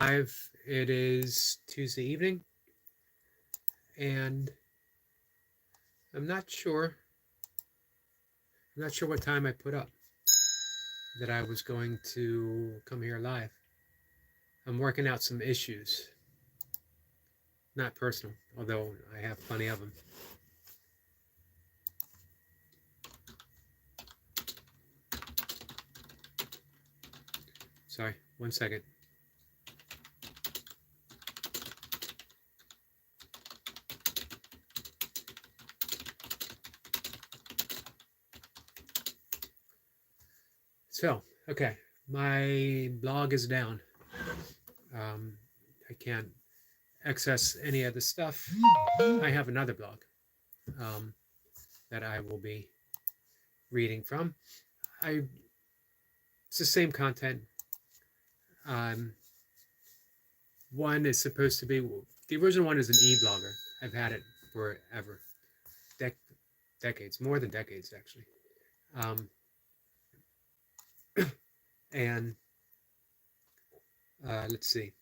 It is Tuesday evening, and I'm not sure. I'm not sure what time I put up that I was going to come here live. I'm working out some issues, not personal, although I have plenty of them. Sorry, 1 second. So, okay, my blog is down. I can't access any of the stuff. I have another blog um, that I will be reading from. It's the same content. One is supposed to be, the original one is an e-blogger. I've had it forever, decades, more than decades actually. And let's see.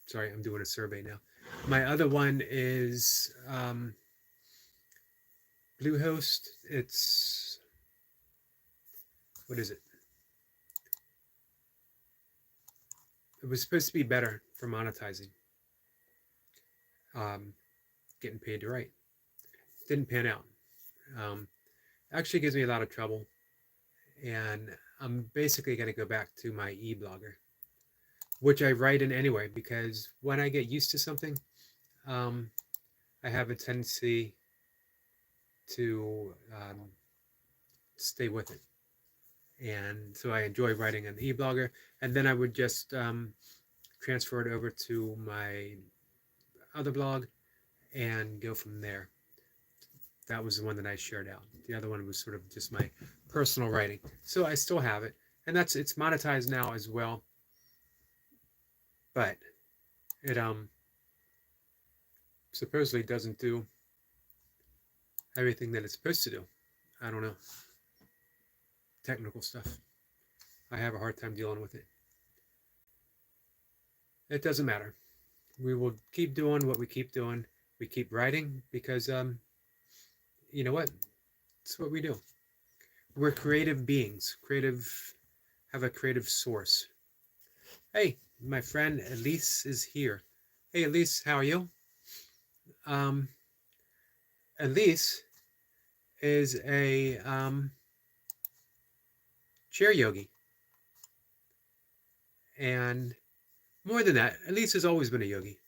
Sorry, I'm doing a survey now. My other one is Bluehost. It's, what is it? It was supposed to be better for monetizing, getting paid to write. Didn't pan out. Actually gives me a lot of trouble, and I'm basically going to go back to my e-blogger, which I write in anyway, because when I get used to something, I have a tendency to stay with it. And so I enjoy writing on the e-blogger, and then I would just transfer it over to my other blog and go from there. That was the one that I shared out. The other one was sort of just my personal writing. So I still have it, and it's monetized now as well. But it supposedly doesn't do everything that it's supposed to do. I don't know. Technical stuff. I have a hard time dealing with it. It doesn't matter. We will keep doing what we keep doing. We keep writing because you know what? It's what we do. We're creative beings. Have a creative source. Hey, my friend Elise is here. Hey Elise, how are you? Elise is a chair yogi. And more than that, Elise has always been a yogi.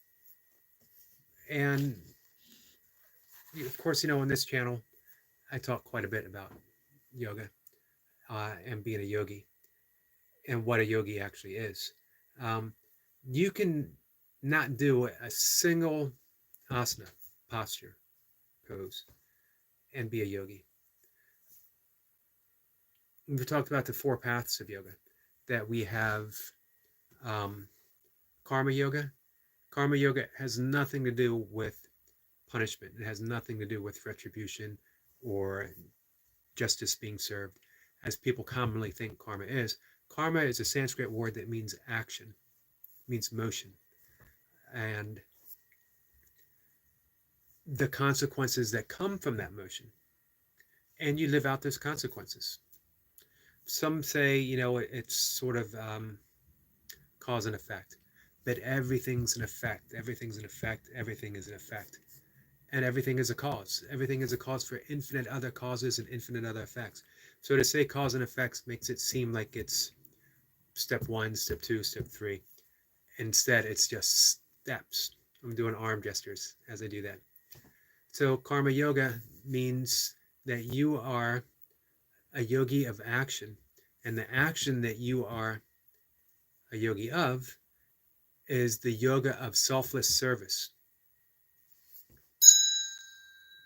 And of course, on this channel, I talk quite a bit about yoga and being a yogi and what a yogi actually is. You can not do a single asana, posture, pose, and be a yogi. We've talked about the 4 paths of yoga, that we have karma yoga. Karma yoga has nothing to do with punishment. It has nothing to do with retribution or justice being served, as people commonly think karma is. Karma is a Sanskrit word that means action, means motion, and the consequences that come from that motion. And you live out those consequences. Some say, it's sort of cause and effect, but everything's an effect. Everything's an effect. Everything is an effect. And everything is a cause. Everything is a cause for infinite other causes and infinite other effects. So to say cause and effects makes it seem like it's step 1, step 2, step 3. Instead, it's just steps. I'm doing arm gestures as I do that. So karma yoga means that you are a yogi of action. And the action that you are a yogi of is the yoga of selfless service.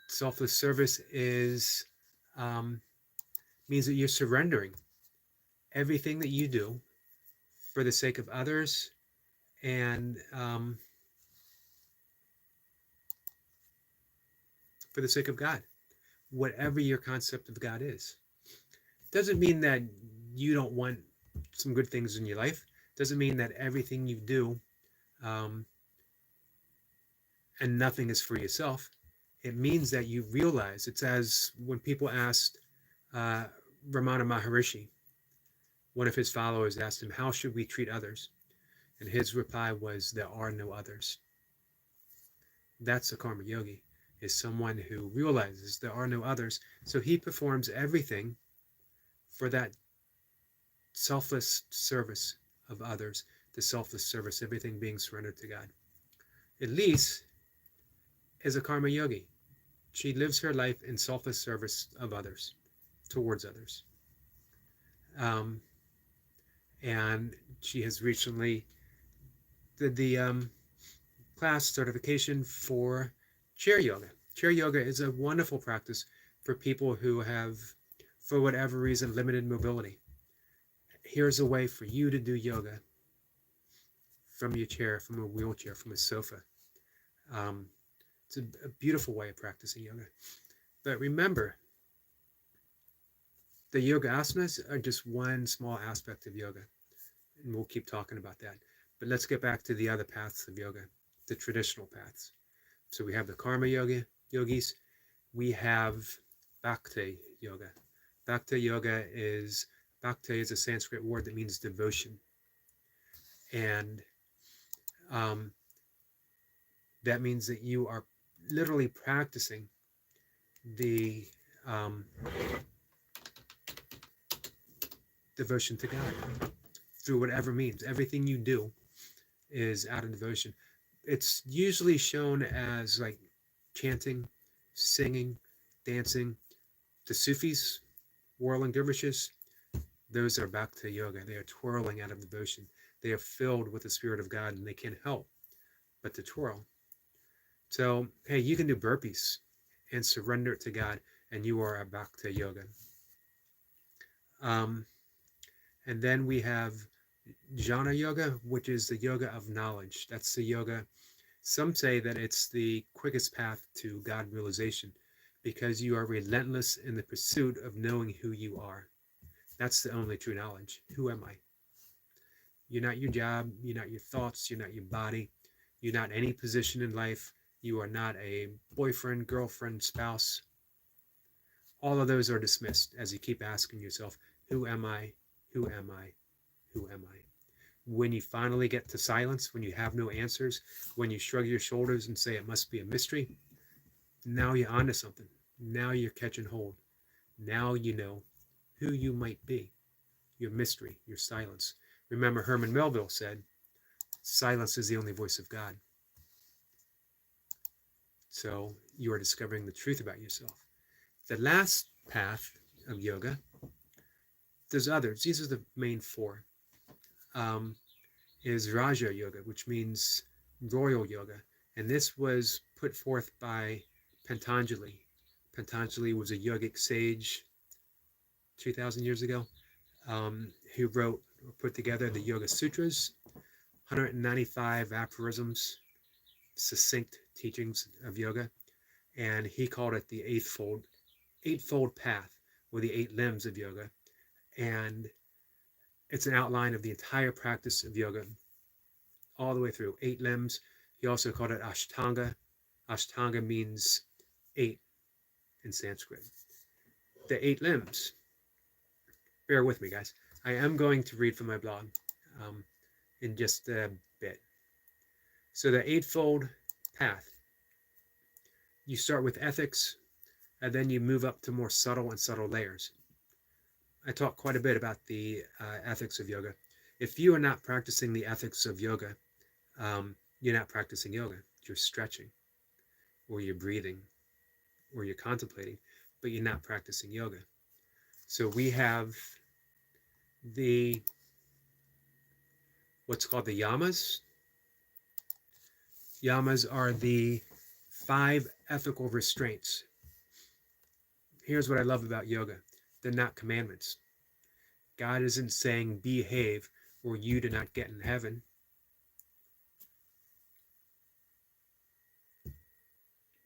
Selfless service is means that you're surrendering everything that you do for the sake of others and for the sake of God, whatever your concept of God is. Doesn't mean that you don't want some good things in your life. Doesn't mean that everything you do um, and nothing is for yourself. It means that you realize, it's as when people asked uh, Ramana Maharishi, one of his followers asked him, how should we treat others? And his reply was, there are no others. That's a karma yogi, is someone who realizes there are no others. So he performs everything for that selfless service of others, the selfless service, everything being surrendered to God. Elise is a karma yogi. She lives her life in selfless service of others, towards others. And she has recently did the class certification for chair yoga. Chair yoga is a wonderful practice for people who have, for whatever reason, limited mobility. Here's a way for you to do yoga from your chair, from a wheelchair, from a sofa. It's a beautiful way of practicing yoga. But remember, the yoga asanas are just one small aspect of yoga. And we'll keep talking about that. But let's get back to the other paths of yoga, the traditional paths. So we have the karma yogis. We have bhakti yoga. Bhakti yoga is, bhakti is a Sanskrit word that means devotion. And that means that you are literally practicing the devotion to God through whatever means. Everything you do is out of devotion. It's usually shown as like chanting, singing, dancing. The Sufis, whirling dervishes, those are bhakti yoga. They are twirling out of devotion. They are filled with the Spirit of God, and they can't help but to twirl. So, hey, you can do burpees and surrender it to God, and you are a bhakti yoga. And then we have jnana yoga, which is the yoga of knowledge. That's the yoga. Some say that it's the quickest path to God realization because you are relentless in the pursuit of knowing who you are. That's the only true knowledge. Who am I? You're not your job. You're not your thoughts. You're not your body. You're not any position in life. You are not a boyfriend, girlfriend, spouse. All of those are dismissed as you keep asking yourself, who am I? Who am I? Who am I? When you finally get to silence, when you have no answers, when you shrug your shoulders and say it must be a mystery, now you're onto something. Now you're catching hold. Now you know who you might be. Your mystery, your silence. Remember, Herman Melville said, silence is the only voice of God. So you are discovering the truth about yourself. The last path of yoga, there's others. These are the main four. Is Raja Yoga, which means royal yoga. And this was put forth by Patanjali. Patanjali was a yogic sage 2,000 years ago who wrote or put together the Yoga Sutras, 195 aphorisms, succinct teachings of yoga. And he called it the eightfold path, or the 8 limbs of yoga. And it's an outline of the entire practice of yoga, all the way through, 8 limbs. He also called it Ashtanga. Ashtanga means 8 in Sanskrit. The 8 limbs. Bear with me, guys. I am going to read from my blog in just a bit. So the eightfold path. You start with ethics, and then you move up to more subtle and subtle layers. I talk quite a bit about the ethics of yoga. If you are not practicing the ethics of yoga, you're not practicing yoga. You're stretching, or you're breathing, or you're contemplating, but you're not practicing yoga. So we have what's called the yamas. Yamas are the 5 ethical restraints. Here's what I love about yoga. They're not commandments. God isn't saying behave or you do not get in heaven.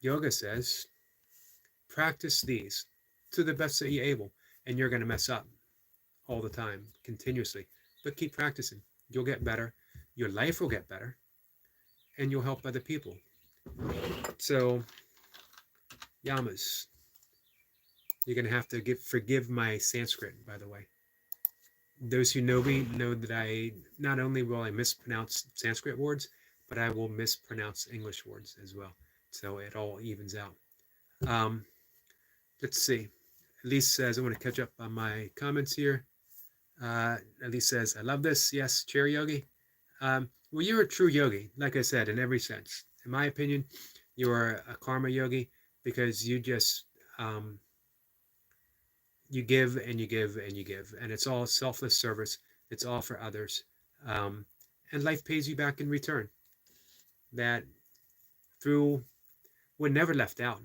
Yoga says, practice these to the best that you're able, and you're going to mess up. all the time, continuously, but keep practicing. You'll get better. Your life will get better, and you'll help other people. So, yamas, you're gonna have to forgive my Sanskrit, by the way. Those who know me know that I not only will I mispronounce Sanskrit words, but I will mispronounce English words as well. So it all evens out. Um, let's see. Elise says, I want to catch up on my comments here. Elise says, I love this. Yes, chair yogi. Well, you're a true yogi, like I said, in every sense. In my opinion, you're a karma yogi because you just you give and you give and you give, and it's all selfless service. It's all for others, and life pays you back in return. That through we're never left out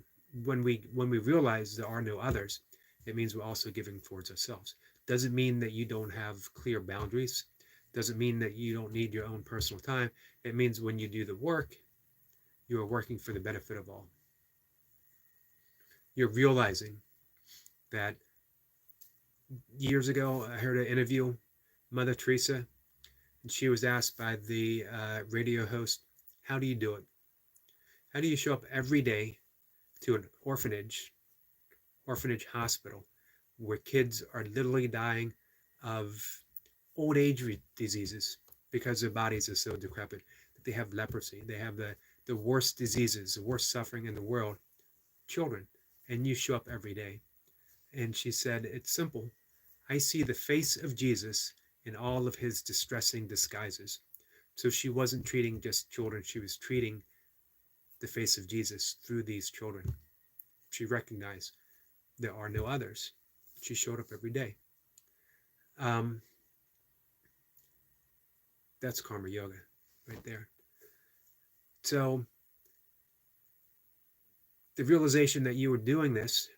when we realize there are no others. It means we're also giving towards ourselves. Doesn't mean that you don't have clear boundaries. Doesn't mean that you don't need your own personal time. It means when you do the work, you are working for the benefit of all. You're realizing that years ago, I heard an interview, Mother Teresa, and she was asked by the radio host, how do you do it? How do you show up every day to an orphanage hospital, where kids are literally dying of old age diseases because their bodies are so decrepit, that they have leprosy, they have the worst diseases, the worst suffering in the world, children, and you show up every day. And she said, it's simple. I see the face of Jesus in all of his distressing disguises. So she wasn't treating just children, she was treating the face of Jesus through these children. She recognized there are no others. She showed up every day. That's karma yoga right there. So the realization that you were doing this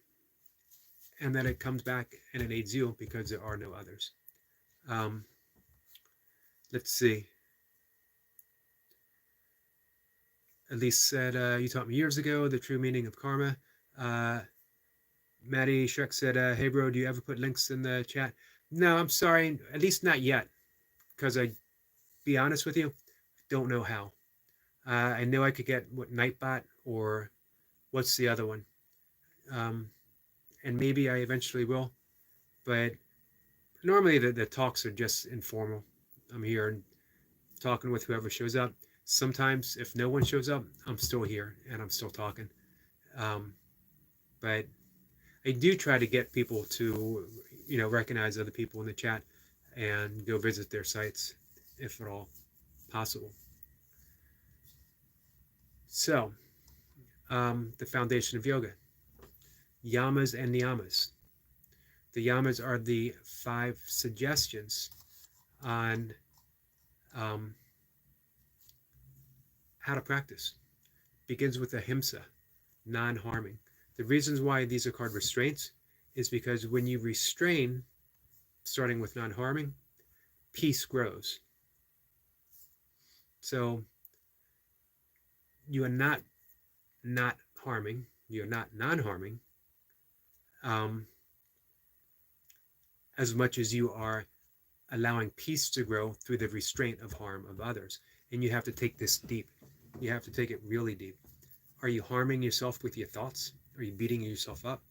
and that it comes back and it aids you because there are no others. Let's see. Elise said, you taught me years ago the true meaning of karma. Maddie Shrek said, hey bro, do you ever put links in the chat? No, I'm sorry, at least not yet, because I, be honest with you, don't know how. I know I could get Nightbot or what's the other one, and maybe I eventually will, but normally the talks are just informal. I'm here and talking with whoever shows up. Sometimes if no one shows up, I'm still here and I'm still talking. But I do try to get people to, recognize other people in the chat and go visit their sites if at all possible. So, the foundation of yoga, yamas and niyamas. The yamas are the 5 suggestions on how to practice. Begins with ahimsa, non-harming. The reasons why these are called restraints is because when you restrain, starting with non-harming, peace grows. So you are not harming, you're not non-harming, as much as you are allowing peace to grow through the restraint of harm of others. And you have to take this deep. You have to take it really deep. Are you harming yourself with your thoughts? Are you beating yourself up?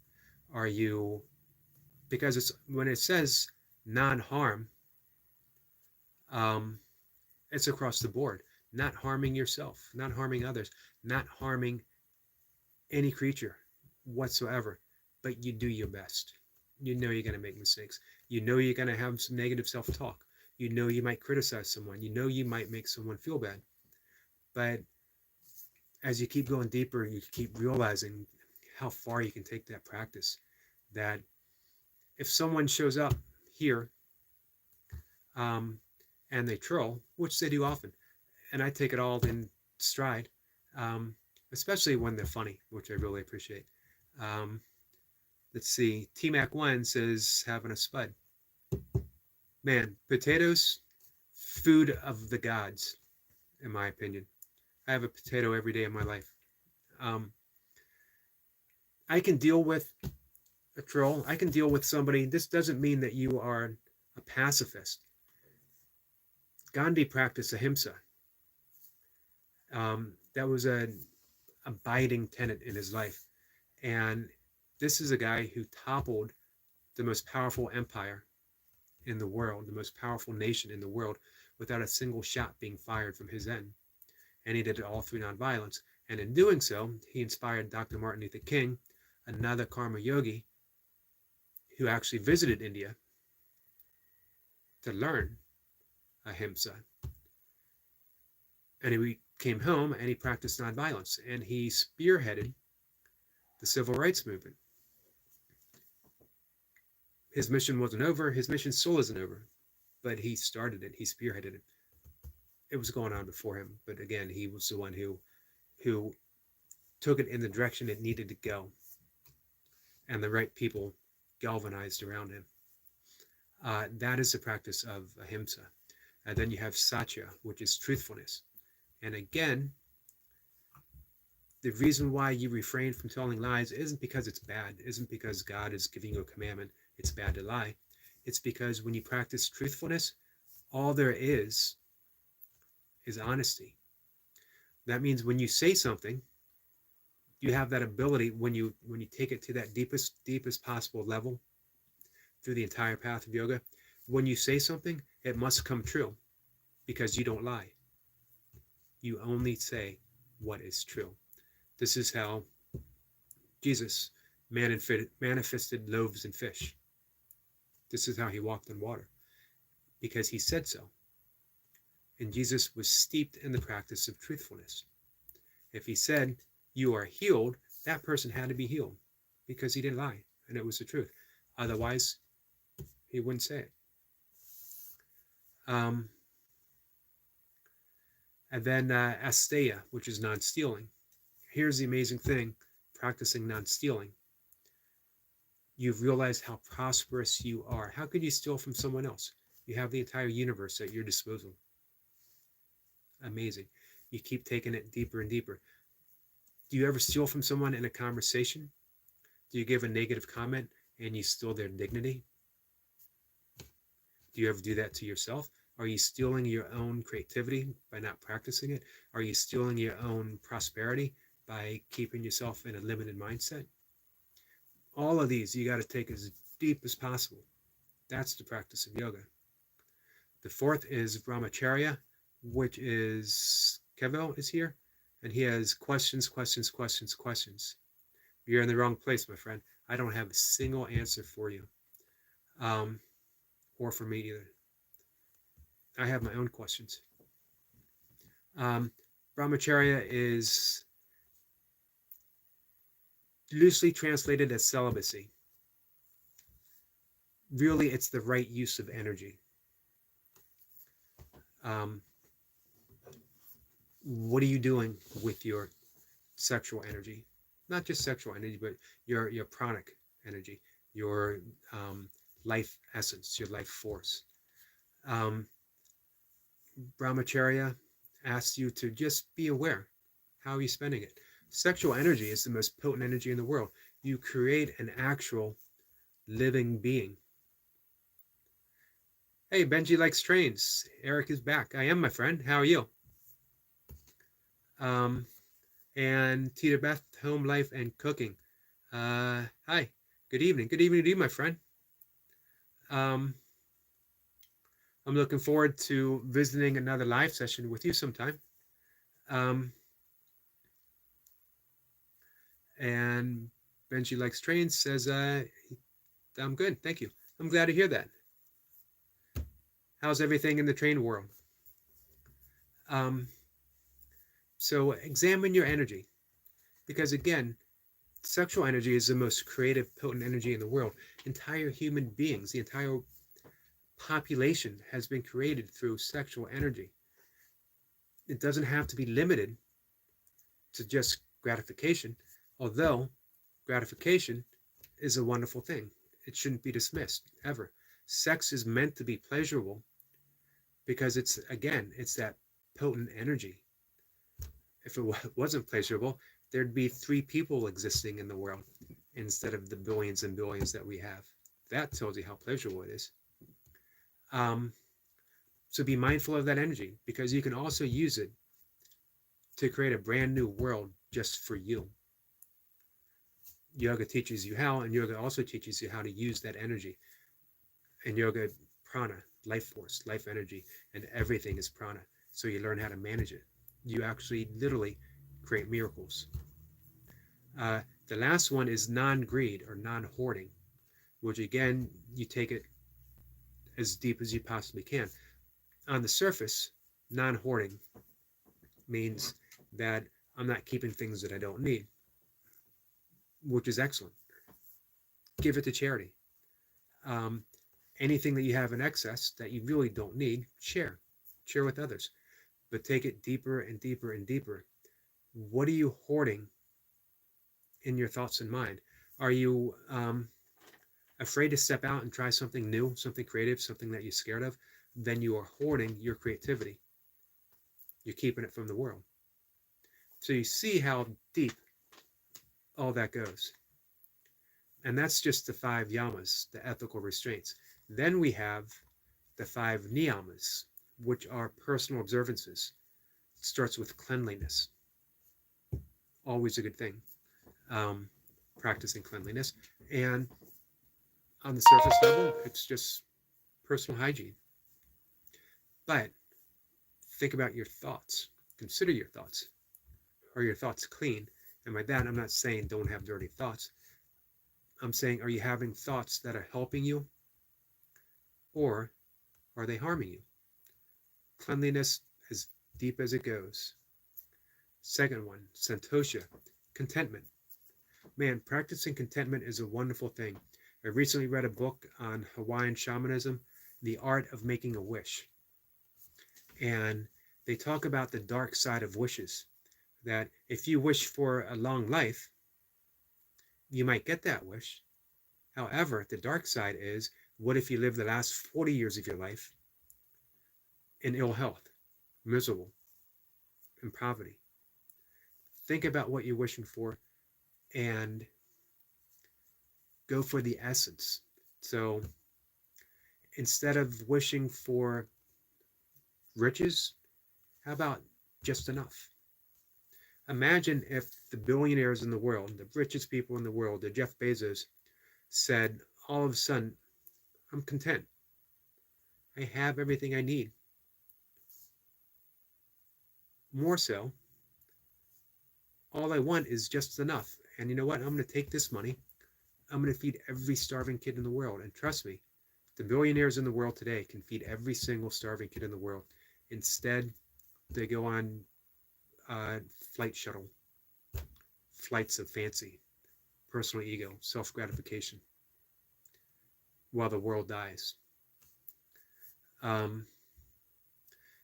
Are you, because it's when it says non-harm, it's across the board. Not harming yourself, not harming others, not harming any creature whatsoever, but you do your best. You know you're going to make mistakes. You know you're going to have some negative self-talk. You know you might criticize someone. You know you might make someone feel bad. But as you keep going deeper, you keep realizing how far you can take that practice. That if someone shows up here and they troll, which they do often, and I take it all in stride, especially when they're funny, which I really appreciate. Let's see, T-Mac1 says, having a spud. Man, potatoes, food of the gods, in my opinion. I have a potato every day of my life. I can deal with a troll. I can deal with somebody. This doesn't mean that you are pacifist. Gandhi practiced ahimsa. That was an abiding tenet in his life. And this is a guy who toppled the most powerful empire in the world, the most powerful nation in the world, without a single shot being fired from his end. And he did it all through nonviolence. And in doing so, he inspired Dr. Martin Luther King, another karma yogi, who actually visited India to learn ahimsa. And he came home and he practiced nonviolence, and he spearheaded the civil rights movement. His mission wasn't over. His mission still isn't over, but he started it. He spearheaded it. It was going on before him, but again, he was the one who took it in the direction it needed to go, and the right people galvanized around him. That is the practice of ahimsa. And then you have satya, which is truthfulness. And again, the reason why you refrain from telling lies isn't because it's bad, isn't because God is giving you a commandment, it's bad to lie. It's because when you practice truthfulness, all there is honesty. That means when you say something, you have that ability, when you take it to that deepest possible level through the entire path of yoga, when you say something, it must come true, because you don't lie. You only say what is true. This is how Jesus manifested loaves and fish. This is how he walked on water, because he said so. And Jesus was steeped in the practice of truthfulness. If he said, "You are healed," that person had to be healed, because he didn't lie, and it was the truth. Otherwise, he wouldn't say it. And then asteya, which is non-stealing. Here's the amazing thing, practicing non-stealing. You've realized how prosperous you are. How could you steal from someone else? You have the entire universe at your disposal. Amazing. You keep taking it deeper and deeper. Do you ever steal from someone in a conversation? Do you give a negative comment and you steal their dignity? Do you ever do that to yourself? Are you stealing your own creativity by not practicing it? Are you stealing your own prosperity by keeping yourself in a limited mindset? All of these you got to take as deep as possible. That's the practice of yoga. The fourth is brahmacharya, which is Kevo is here, and he has questions. You're in the wrong place, my friend. I don't have a single answer for you, or for me either. I have my own questions. Brahmacharya is loosely translated as celibacy. Really, it's the right use of energy. What are you doing with your sexual energy? Not just sexual energy, but your pranic energy, your life essence, your life force. Brahmacharya asks you to just be aware. How are you spending it? Sexual energy is the most potent energy in the world. You create an actual living being. Hey, Benji likes trains. Eric is back. I am, my friend. How are you? And Tita Beth, home life and cooking. Hi. Good evening. Good evening to you, my friend. I'm looking forward to visiting another live session with you sometime. And Benji likes trains, says, I'm good, thank you. I'm glad to hear that. How's everything in the train world? So examine your energy, because again, sexual energy is the most creative, potent energy in the world. Entire human beings, the entire population has been created through sexual energy. It doesn't have to be limited to just gratification, although gratification is a wonderful thing. It shouldn't be dismissed, ever. Sex is meant to be pleasurable because it's that potent energy. If it wasn't pleasurable, there'd be 3 people existing in the world instead of the billions and billions that we have. That tells you how pleasurable it is. Um, so be mindful of that energy, because you can also use it to create a brand new world just for you. Yoga teaches you how, and yoga also teaches you how to use that energy. And yoga, prana, life force, life energy, and everything is prana. So you learn how to manage it. You actually literally create miracles. The last one is non-greed or non-hoarding, which again, you take it as deep as you possibly can. On the surface, non-hoarding means that I'm not keeping things that I don't need, which is excellent. Give it to charity. Um, Anything that you have in excess that you really don't need, share with others, but take it deeper and deeper and deeper. What are you hoarding in your thoughts and mind? Are you afraid to step out and try something new, something creative, something that you're scared of? Then you are hoarding your creativity. You're keeping it from the world. So you see how deep all that goes. And that's just the 5 yamas, the ethical restraints. Then we have the 5 niyamas, which are personal observances. It starts with cleanliness, always a good thing, um, practicing cleanliness. And on the surface level, it's just personal hygiene. But think about your thoughts. Consider your thoughts. Are your thoughts clean? And by that, I'm not saying don't have dirty thoughts. I'm saying, are you having thoughts that are helping you, or are they harming you? Cleanliness, as deep as it goes. Second one, santosha, contentment. Man, practicing contentment is a wonderful thing. I recently read a book on Hawaiian shamanism, The Art of Making a Wish. And they talk about the dark side of wishes, that if you wish for a long life, you might get that wish. However, the dark side is, what if you live the last 40 years of your life in ill health, miserable, in poverty? Think about what you're wishing for and go for the essence. So instead of wishing for riches, how about just enough? Imagine if the billionaires in the world, the richest people in the world, the Jeff Bezos, said all of a sudden, I'm content. I have everything I need. More so, all I want is just enough. And you know what? I'm going to take this money. I'm going to feed every starving kid in the world. And trust me, the billionaires in the world today can feed every single starving kid in the world. Instead, they go on flight shuttle, flights of fancy, personal ego, self-gratification, while the world dies.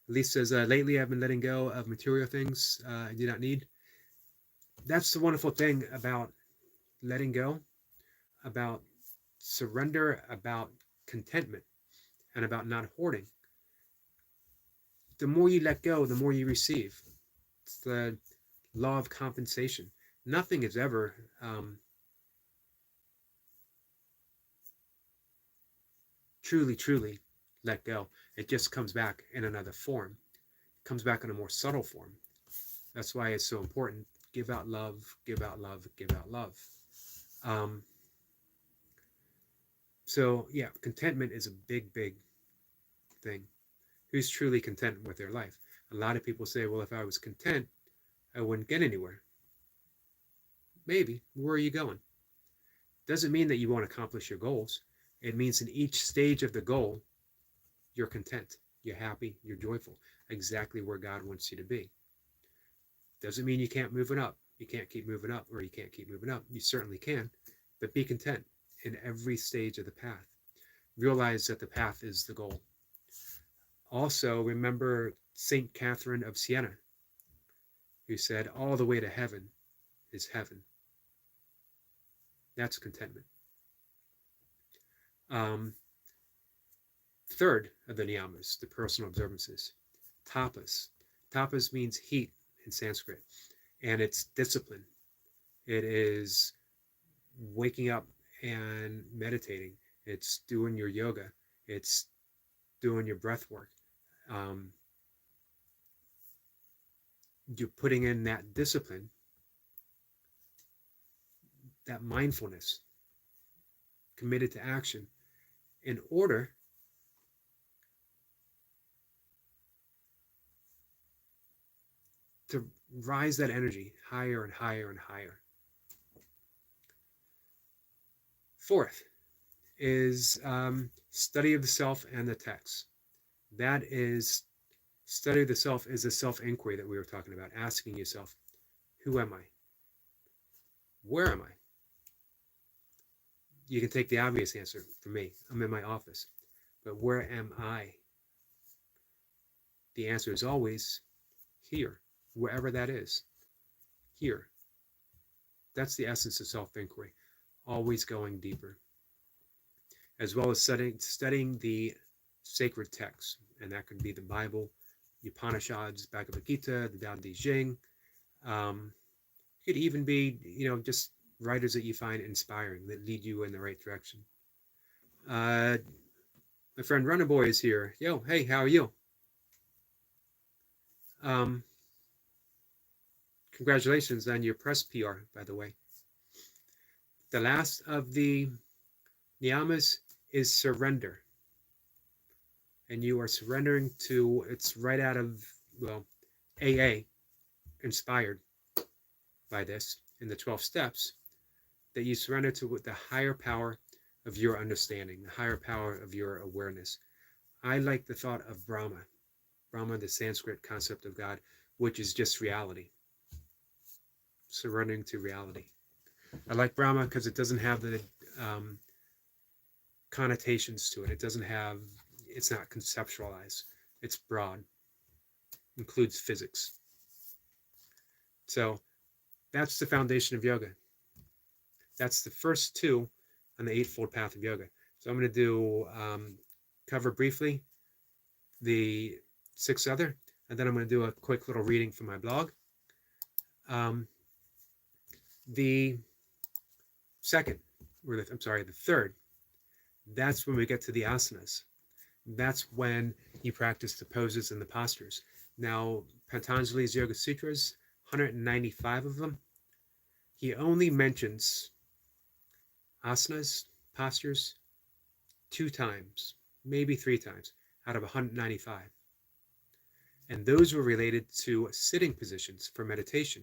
Elise says, lately I've been letting go of material things I do not need. That's the wonderful thing about letting go, about surrender, about contentment, and about not hoarding. The more you let go, the more you receive. It's the law of compensation. Nothing is ever truly let go. It just comes back in another form. It comes back in a more subtle form. That's why it's so important. Give out love, give out love, give out love. Um, so yeah, contentment is a big thing. Who's truly content with their life? A lot of people say, well, if I was content, I wouldn't get anywhere. Maybe. Where are you going? Doesn't mean that you won't accomplish your goals. It means in each stage of the goal, you're content, you're happy, you're joyful, exactly where God wants you to be. Doesn't mean you can't move it up. You can't keep moving up, or you can't keep moving up. You certainly can, but be content in every stage of the path. Realize that the path is the goal. Also, remember Saint Catherine of Siena, who said, all the way to heaven is heaven. That's contentment. Third of the niyamas, the personal observances, tapas. Tapas means heat in Sanskrit, and it's discipline. It is waking up and meditating. It's doing your yoga. It's doing your breath work. Um, you're putting in that discipline, that mindfulness, committed to action in order to rise that energy higher and higher and higher. Fourth is study of the self and the text. That is, study of the self is a self-inquiry that we were talking about, asking yourself, who am I? Where am I? You can take the obvious answer for me. I'm in my office. But where am I? The answer is always here, wherever that is. Here. That's the essence of self-inquiry, always going deeper. As well as studying the sacred texts, and that could be the Bible, the Upanishads, Bhagavad Gita, the Tao Te Ching. It could even be, just writers that you find inspiring, that lead you in the right direction. My friend Runner Boy is here. Yo, hey, how are you? Congratulations on your press PR, by the way. The last of the niyamas is surrender. And you are surrendering to, it's right out of, AA, inspired by this in the 12 steps, that you surrender to the higher power of your understanding, the higher power of your awareness. I like the thought of Brahma, the Sanskrit concept of God, which is just reality. Surrendering to reality. I like Brahma because it doesn't have the connotations to it. It's not conceptualized. It's broad. Includes physics. So that's the foundation of yoga. That's the first two on the Eightfold Path of Yoga. So I'm going to do cover briefly the 6 other, and then I'm going to do a quick little reading from my blog. The third, that's when we get to the asanas. That's when you practice the poses and the postures. Now, Patanjali's Yoga Sutras, 195 of them, he only mentions asanas, postures, 2 times, maybe 3 times, out of 195. And those were related to sitting positions for meditation.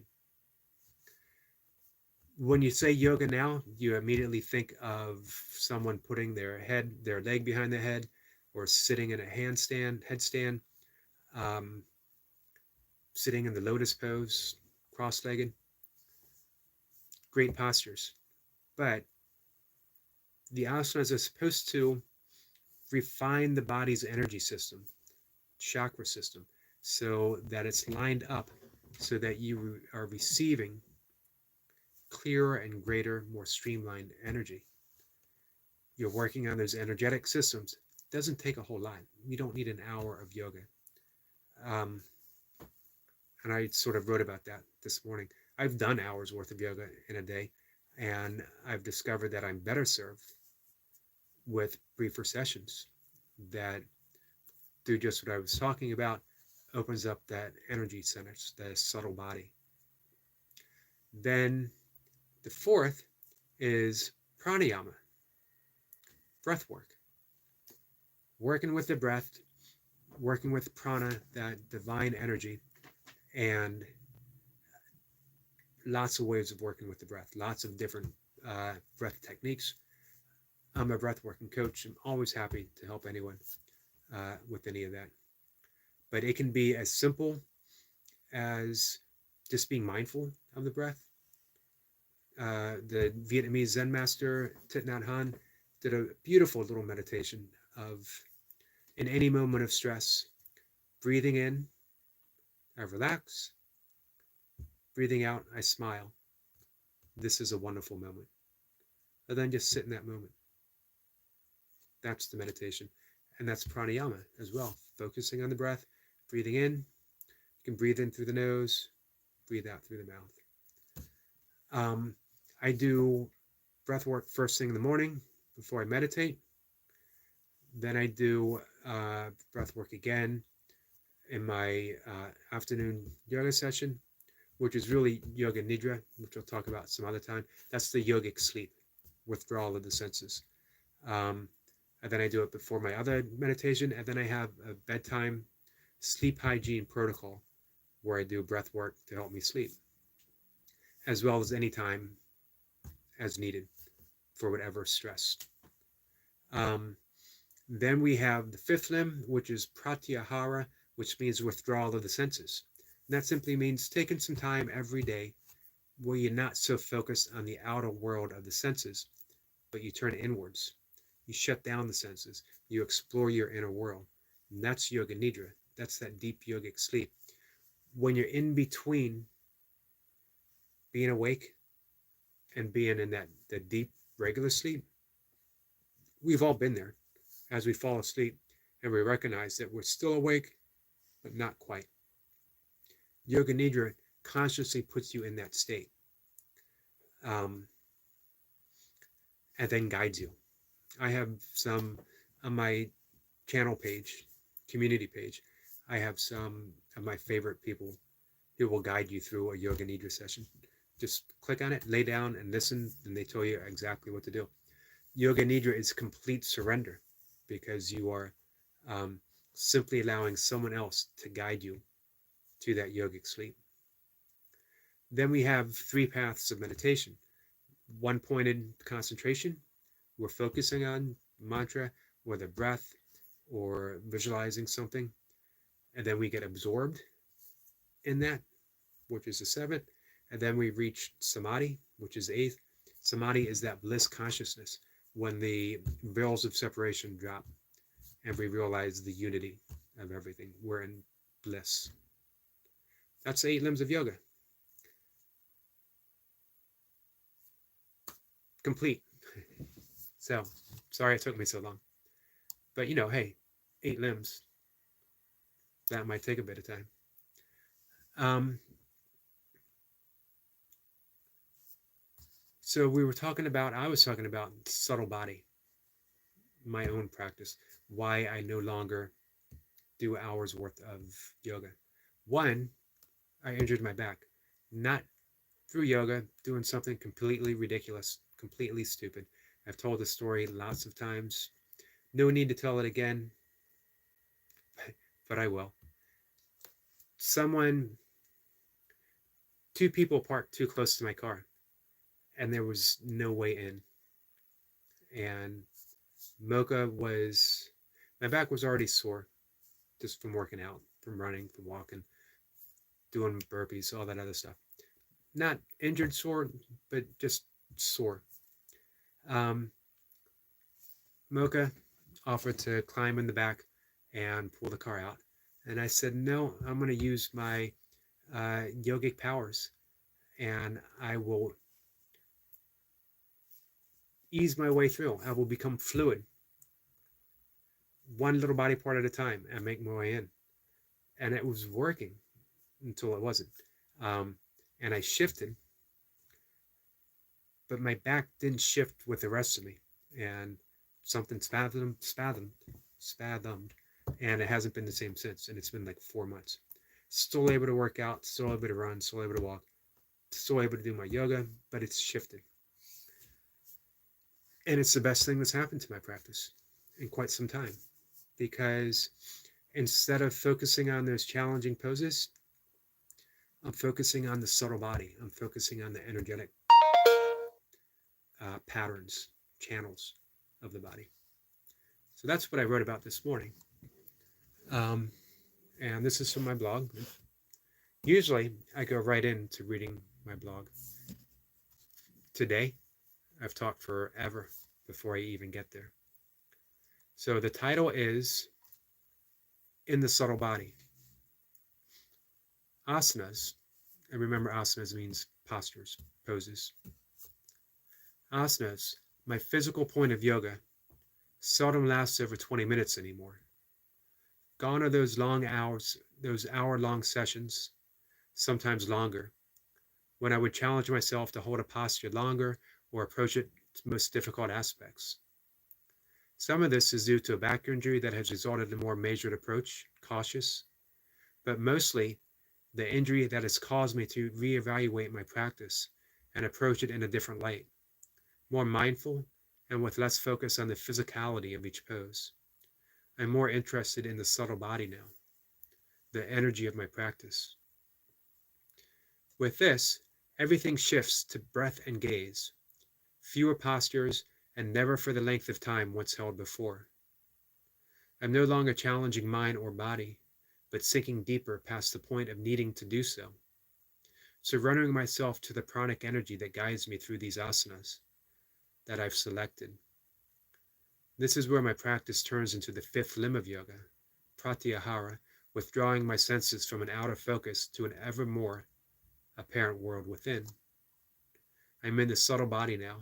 When you say yoga now, you immediately think of someone putting their leg behind their head, or sitting in a headstand, sitting in the lotus pose, cross-legged. Great postures. But the asanas are supposed to refine the body's energy system, chakra system, so that it's lined up, so that you are receiving clearer and greater, more streamlined energy. You're working on those energetic systems. It doesn't take a whole lot. You don't need an hour of yoga. And I sort of wrote about that this morning. I've done hours worth of yoga in a day, and I've discovered that I'm better served with briefer sessions that do just what I was talking about, opens up that energy center, the subtle body. Then the 4th is pranayama, breath work. Working with the breath, working with prana, that divine energy, and lots of ways of working with the breath, lots of different breath techniques. I'm a breath working coach. I'm always happy to help anyone with any of that. But it can be as simple as just being mindful of the breath. The Vietnamese Zen master Thich Nhat Hanh did a beautiful little meditation of, in any moment of stress, breathing in, I relax. Breathing out, I smile. This is a wonderful moment. And then just sit in that moment. That's the meditation. And that's pranayama as well. Focusing on the breath, breathing in. You can breathe in through the nose, breathe out through the mouth. I do breath work first thing in the morning before I meditate. Then I do breath work again in my afternoon yoga session, which is really yoga nidra, which we'll talk about some other time. That's the yogic sleep, withdrawal of the senses. Um, and then I do it before my other meditation, and then I have a bedtime sleep hygiene protocol where I do breath work to help me sleep, as well as any time as needed for whatever stress. Um, then we have the fifth limb, which is pratyahara, which means withdrawal of the senses. And that simply means taking some time every day where you're not so focused on the outer world of the senses, but you turn inwards. You shut down the senses. You explore your inner world. And that's yoga nidra. That's that deep yogic sleep. When you're in between being awake and being in that deep regular sleep, we've all been there as we fall asleep and we recognize that we're still awake, but not quite. Yoga Nidra consciously puts you in that state um, and then guides you. I have some on my channel page, community page, I have some of my favorite people who will guide you through a Yoga Nidra session. Just click on it, lay down and listen, and they tell you exactly what to do. Yoga Nidra is complete surrender because you are um, simply allowing someone else to guide you to that yogic sleep. Then we have three paths of meditation. One pointed concentration, we're focusing on mantra or the breath or visualizing something, and then we get absorbed in that, which is the seventh, and then we reach samadhi, which is the eighth. Samadhi is that bliss consciousness when the veils of separation drop and we realize the unity of everything. We're in bliss. That's the 8 limbs of yoga. Complete. So, sorry it took me so long. But hey, 8 limbs, that might take a bit of time. So I was talking about subtle body, my own practice, why I no longer do hours worth of yoga. One, I injured my back, not through yoga, doing something completely ridiculous, completely stupid. I've told the story lots of times. No need to tell it again, but I will. Two people parked too close to my car, and there was no way in. And my back was already sore just from working out, from running, from walking, doing burpees, all that other stuff. Not injured sore, but just sore. Mocha offered to climb in the back and pull the car out. And I said, no, I'm going to use my yogic powers and I will ease my way through. I will become fluid, one little body part at a time, and make my way in. And it was working until it wasn't. And I shifted, but my back didn't shift with the rest of me. And something spasmed, and it hasn't been the same since. And it's been like 4 months. Still able to work out, still able to run, still able to walk, still able to do my yoga, but it's shifted. And it's the best thing that's happened to my practice in quite some time, because instead of focusing on those challenging poses, I'm focusing on the subtle body. I'm focusing on the energetic patterns, channels of the body. So that's what I wrote about this morning. And this is from my blog. Usually I go right into reading my blog. Today, I've talked forever before I even get there. So the title is In the Subtle Body. Asanas, and remember asanas means postures, poses. Asanas, my physical point of yoga, seldom lasts over 20 minutes anymore. Gone are those long hours, those hour-long sessions, sometimes longer, when I would challenge myself to hold a posture longer or approach its most difficult aspects. Some of this is due to a back injury that has resulted in a more measured approach, cautious, but mostly the injury that has caused me to reevaluate my practice and approach it in a different light, more mindful and with less focus on the physicality of each pose. I'm more interested in the subtle body now, the energy of my practice. With this, everything shifts to breath and gaze, fewer postures, and never for the length of time once held before. I'm no longer challenging mind or body, but sinking deeper past the point of needing to do so, surrendering myself to the pranic energy that guides me through these asanas that I've selected. This is where my practice turns into the fifth limb of yoga, pratyahara, withdrawing my senses from an outer focus to an ever more apparent world within. I'm in the subtle body now,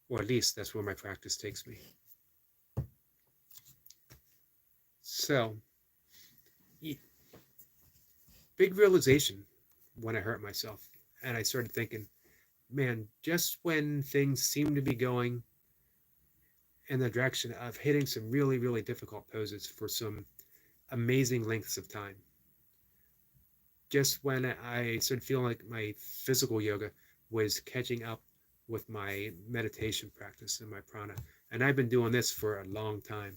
or at least that's where my practice takes me. So, big realization when I hurt myself, and I started thinking, man, just when things seem to be going in the direction of hitting some really, really difficult poses for some amazing lengths of time, just when I started feeling like my physical yoga was catching up with my meditation practice and my prana. And I've been doing this for a long time.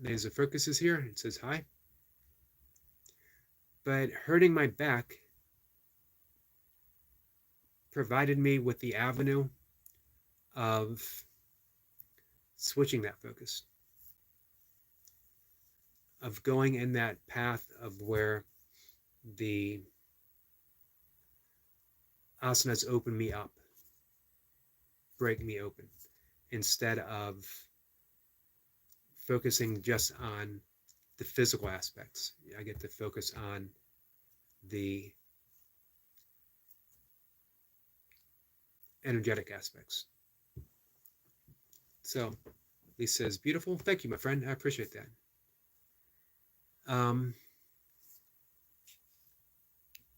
There's a focus is here. It says hi. But hurting my back provided me with the avenue of switching that focus, of going in that path of where the asanas open me up, break me open, instead of focusing just on the physical aspects. I get to focus on the energetic aspects. So Lisa says, beautiful. Thank you, my friend. I appreciate that.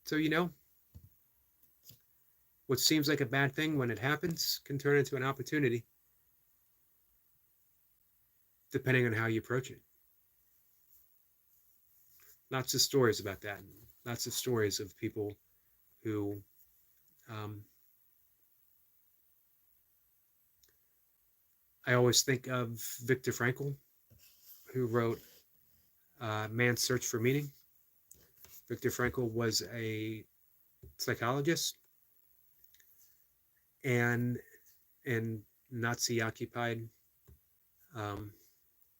So, what seems like a bad thing when it happens can turn into an opportunity, depending on how you approach it. Lots of stories about that. Lots of stories of people who I always think of Viktor Frankl, who wrote Man's Search for Meaning. Viktor Frankl was a psychologist, and in Nazi-occupied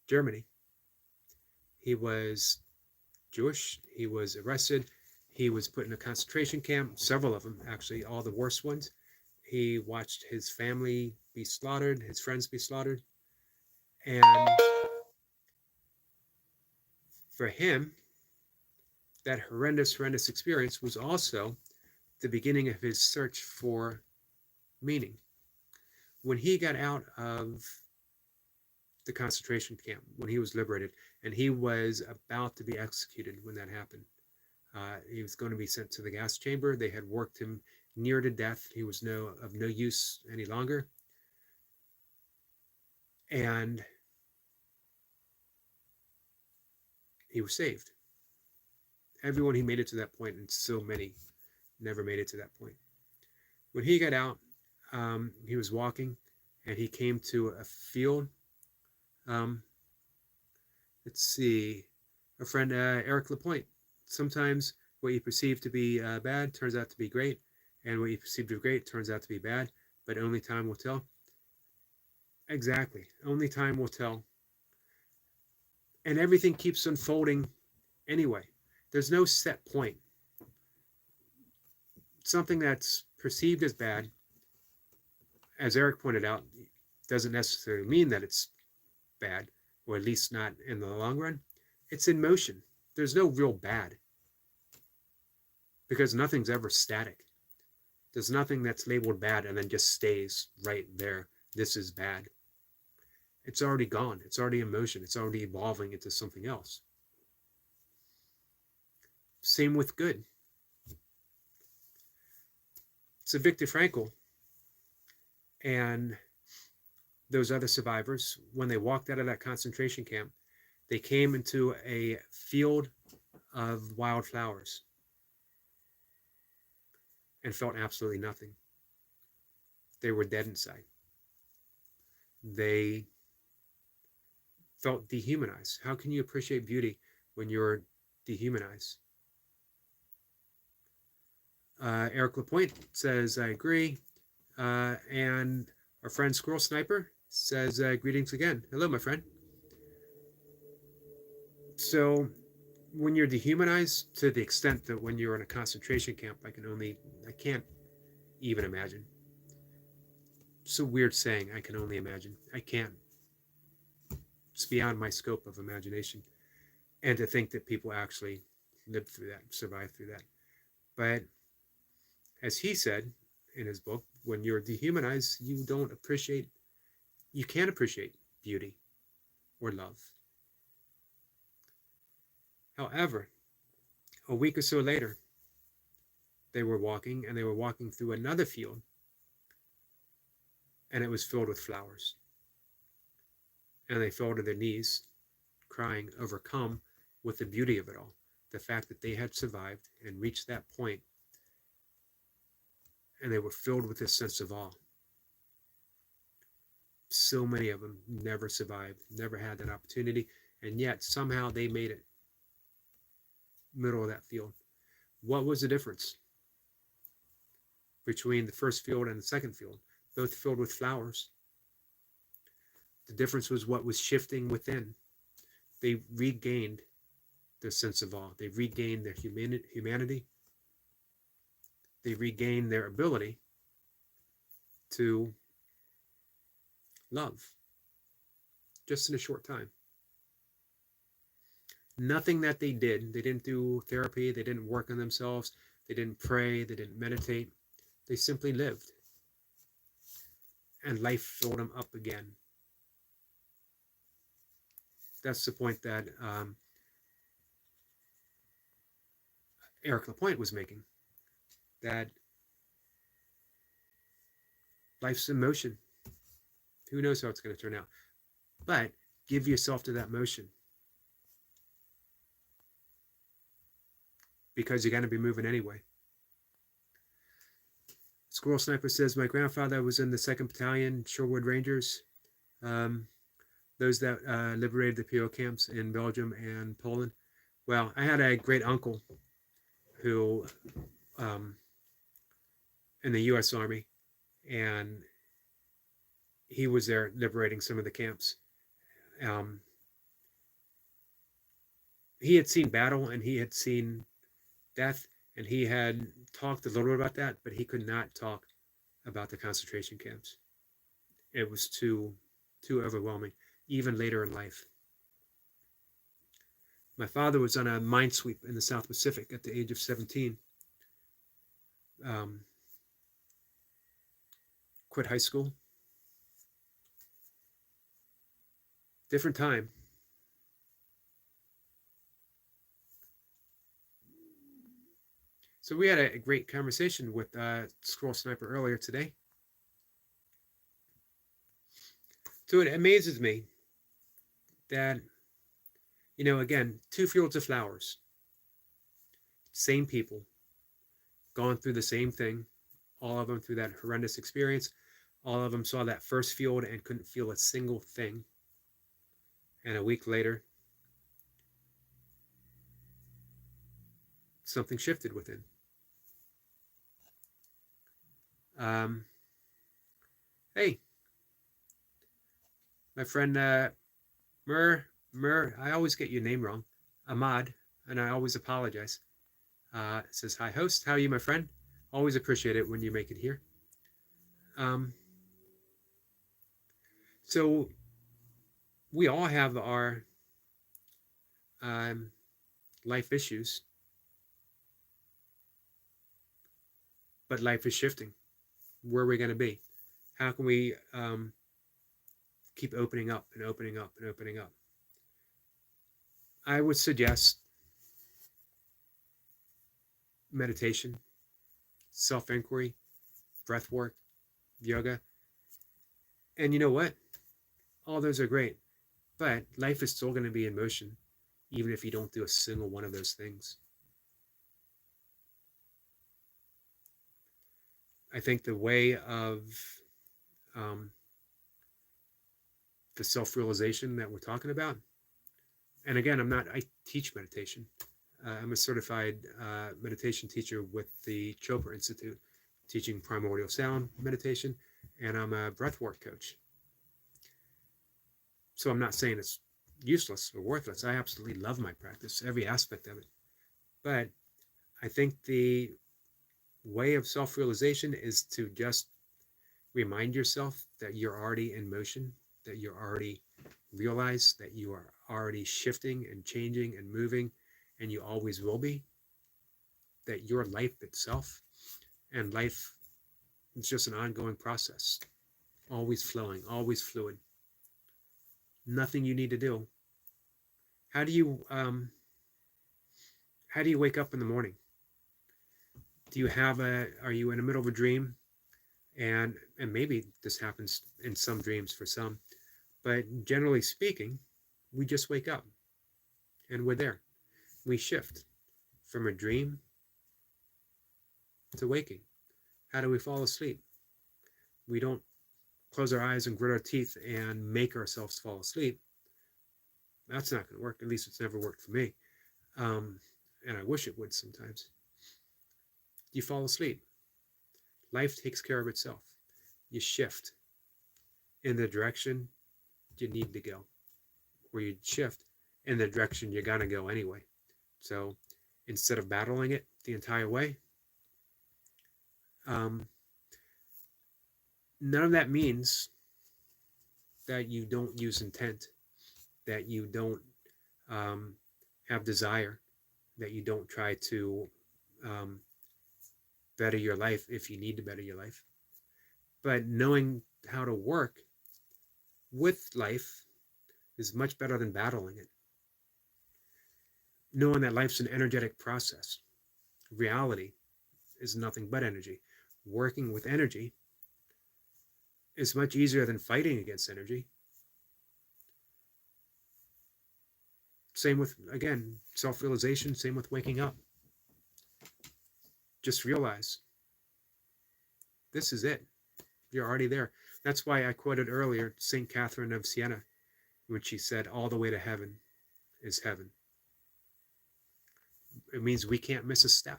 Germany, he was Jewish. He was arrested. He was put in a concentration camp, several of them, actually, all the worst ones. He watched his family be slaughtered, his friends be slaughtered. And for him, that horrendous experience was also the beginning of his search for meaning. When he got out of the concentration camp, when he was liberated, and he was about to be executed when that happened, he was going to be sent to the gas chamber. They had worked him near to death. He was of no use any longer. And he was saved. Everyone he made it to that point, and so many never made it to that point. When he got out, he was walking, and he came to a field. Let's see, our friend Eric Lapointe. Sometimes what you perceive to be bad turns out to be great, and what you perceive to be great turns out to be bad, but only time will tell. Exactly. Only time will tell. And everything keeps unfolding anyway. There's no set point. Something that's perceived as bad, as Eric pointed out, doesn't necessarily mean that it's bad, or at least not in the long run. It's in motion. There's no real bad, because nothing's ever static. There's nothing that's labeled bad and then just stays right there. This is bad. It's already gone. It's already in motion. It's already evolving into something else. Same with good. So Viktor Frankl and those other survivors, when they walked out of that concentration camp, they came into a field of wildflowers and felt absolutely nothing. They were dead inside. They felt dehumanized. How can you appreciate beauty when you're dehumanized? Eric Lapointe says, I agree. And our friend Squirrel Sniper says, greetings again. Hello, my friend. So when you're dehumanized, to the extent that when you're in a concentration camp, I can't even imagine. It's a weird saying, I can only imagine. I can't. It's beyond my scope of imagination. And to think that people actually lived through that, survived through that. But as he said in his book, when you're dehumanized, you can't appreciate beauty or love. However, a week or so later, they were walking through another field, and it was filled with flowers. And they fell to their knees, crying, overcome with the beauty of it all. The fact that they had survived and reached that point, and they were filled with this sense of awe. So many of them never survived, never had that opportunity, and yet somehow they made it. Middle of that field. What was the difference between the first field and the second field? Both filled with flowers. The difference was what was shifting within. They regained their sense of awe. They regained their humanity. They regained their ability to love, just in a short time. Nothing that they didn't do therapy, they didn't work on themselves, they didn't pray, they didn't meditate. They simply lived. And life filled them up again. That's the point that Eric Lapointe was making. That life's in motion. Who knows how it's going to turn out? But give yourself to that motion. Because you're going to be moving anyway. Squirrel Sniper says, my grandfather was in the 2nd Battalion, Sherwood Rangers. Those that liberated the PO camps in Belgium and Poland. Well, I had a great uncle who, in the U.S. Army, and he was there liberating some of the camps. He had seen battle and he had seen death, and he had talked a little bit about that, but he could not talk about the concentration camps. It was too overwhelming, even later in life. My father was on a mine sweep in the South Pacific at the age of 17. Quit high school. Different time. So we had a great conversation with Squirrel Sniper earlier today. So it amazes me that, again, 2 fields of flowers, same people, gone through the same thing, all of them through that horrendous experience. All of them saw that first field and couldn't feel a single thing. And a week later, something shifted within. Hey, my friend Mur, I always get your name wrong, Ahmad, and I always apologize. Says, hi host, how are you, my friend? Always appreciate it when you make it here. So we all have our life issues, but life is shifting. Where are we going to be? How can we keep opening up and opening up and opening up? I would suggest meditation, self-inquiry, breath work, yoga. And you know what? All those are great, but life is still going to be in motion, even if you don't do a single one of those things. I think the way of the self-realization that we're talking about, and again, I teach meditation. I'm a certified meditation teacher with the Chopra Institute, teaching primordial sound meditation, and I'm a breathwork coach. So I'm not saying it's useless or worthless. I absolutely love my practice, every aspect of it. But I think the way of self-realization is to just remind yourself that you're already in motion, that you're already realized, that you are already shifting and changing and moving, and you always will be, that your life itself and life is just an ongoing process, always flowing, always fluid. Nothing you need to do. How do you wake up in the morning? Are you in the middle of a dream? And maybe this happens in some dreams for some, but generally speaking, we just wake up and we're there. We shift from a dream to waking. How do we fall asleep? We don't close our eyes and grit our teeth and make ourselves fall asleep. That's not going to work. At least it's never worked for me. And I wish it would sometimes. You fall asleep. Life takes care of itself. You shift in the direction you need to go, or you shift in the direction you're going to go anyway. So instead of battling it the entire way, none of that means that you don't use intent, that you don't have desire, that you don't try to better your life if you need to better your life. But knowing how to work with life is much better than battling it. Knowing that life's an energetic process. Reality is nothing but energy. Working with energy is much easier than fighting against energy. Same with, again, self-realization, same with waking up. Just realize this is it. You're already there. That's why I quoted earlier St. Catherine of Siena when she said, all the way to heaven is heaven. It means we can't miss a step.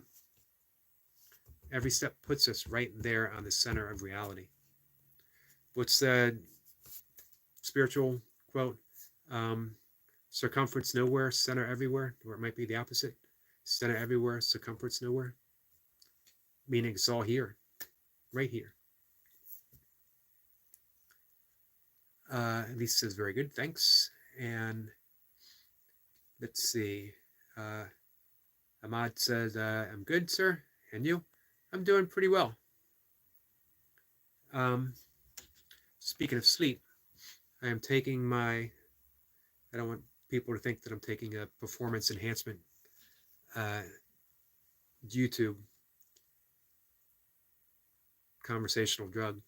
Every step puts us right there on the center of reality. What's the spiritual quote? Circumference nowhere, center everywhere, or it might be the opposite. Center everywhere, circumference nowhere. Meaning it's all here, right here. Lisa says, very good, thanks. And let's see. Ahmad says, I'm good, sir. And you? I'm doing pretty well. Speaking of sleep, I am taking I don't want people to think that I'm taking a performance enhancement YouTube conversational drug.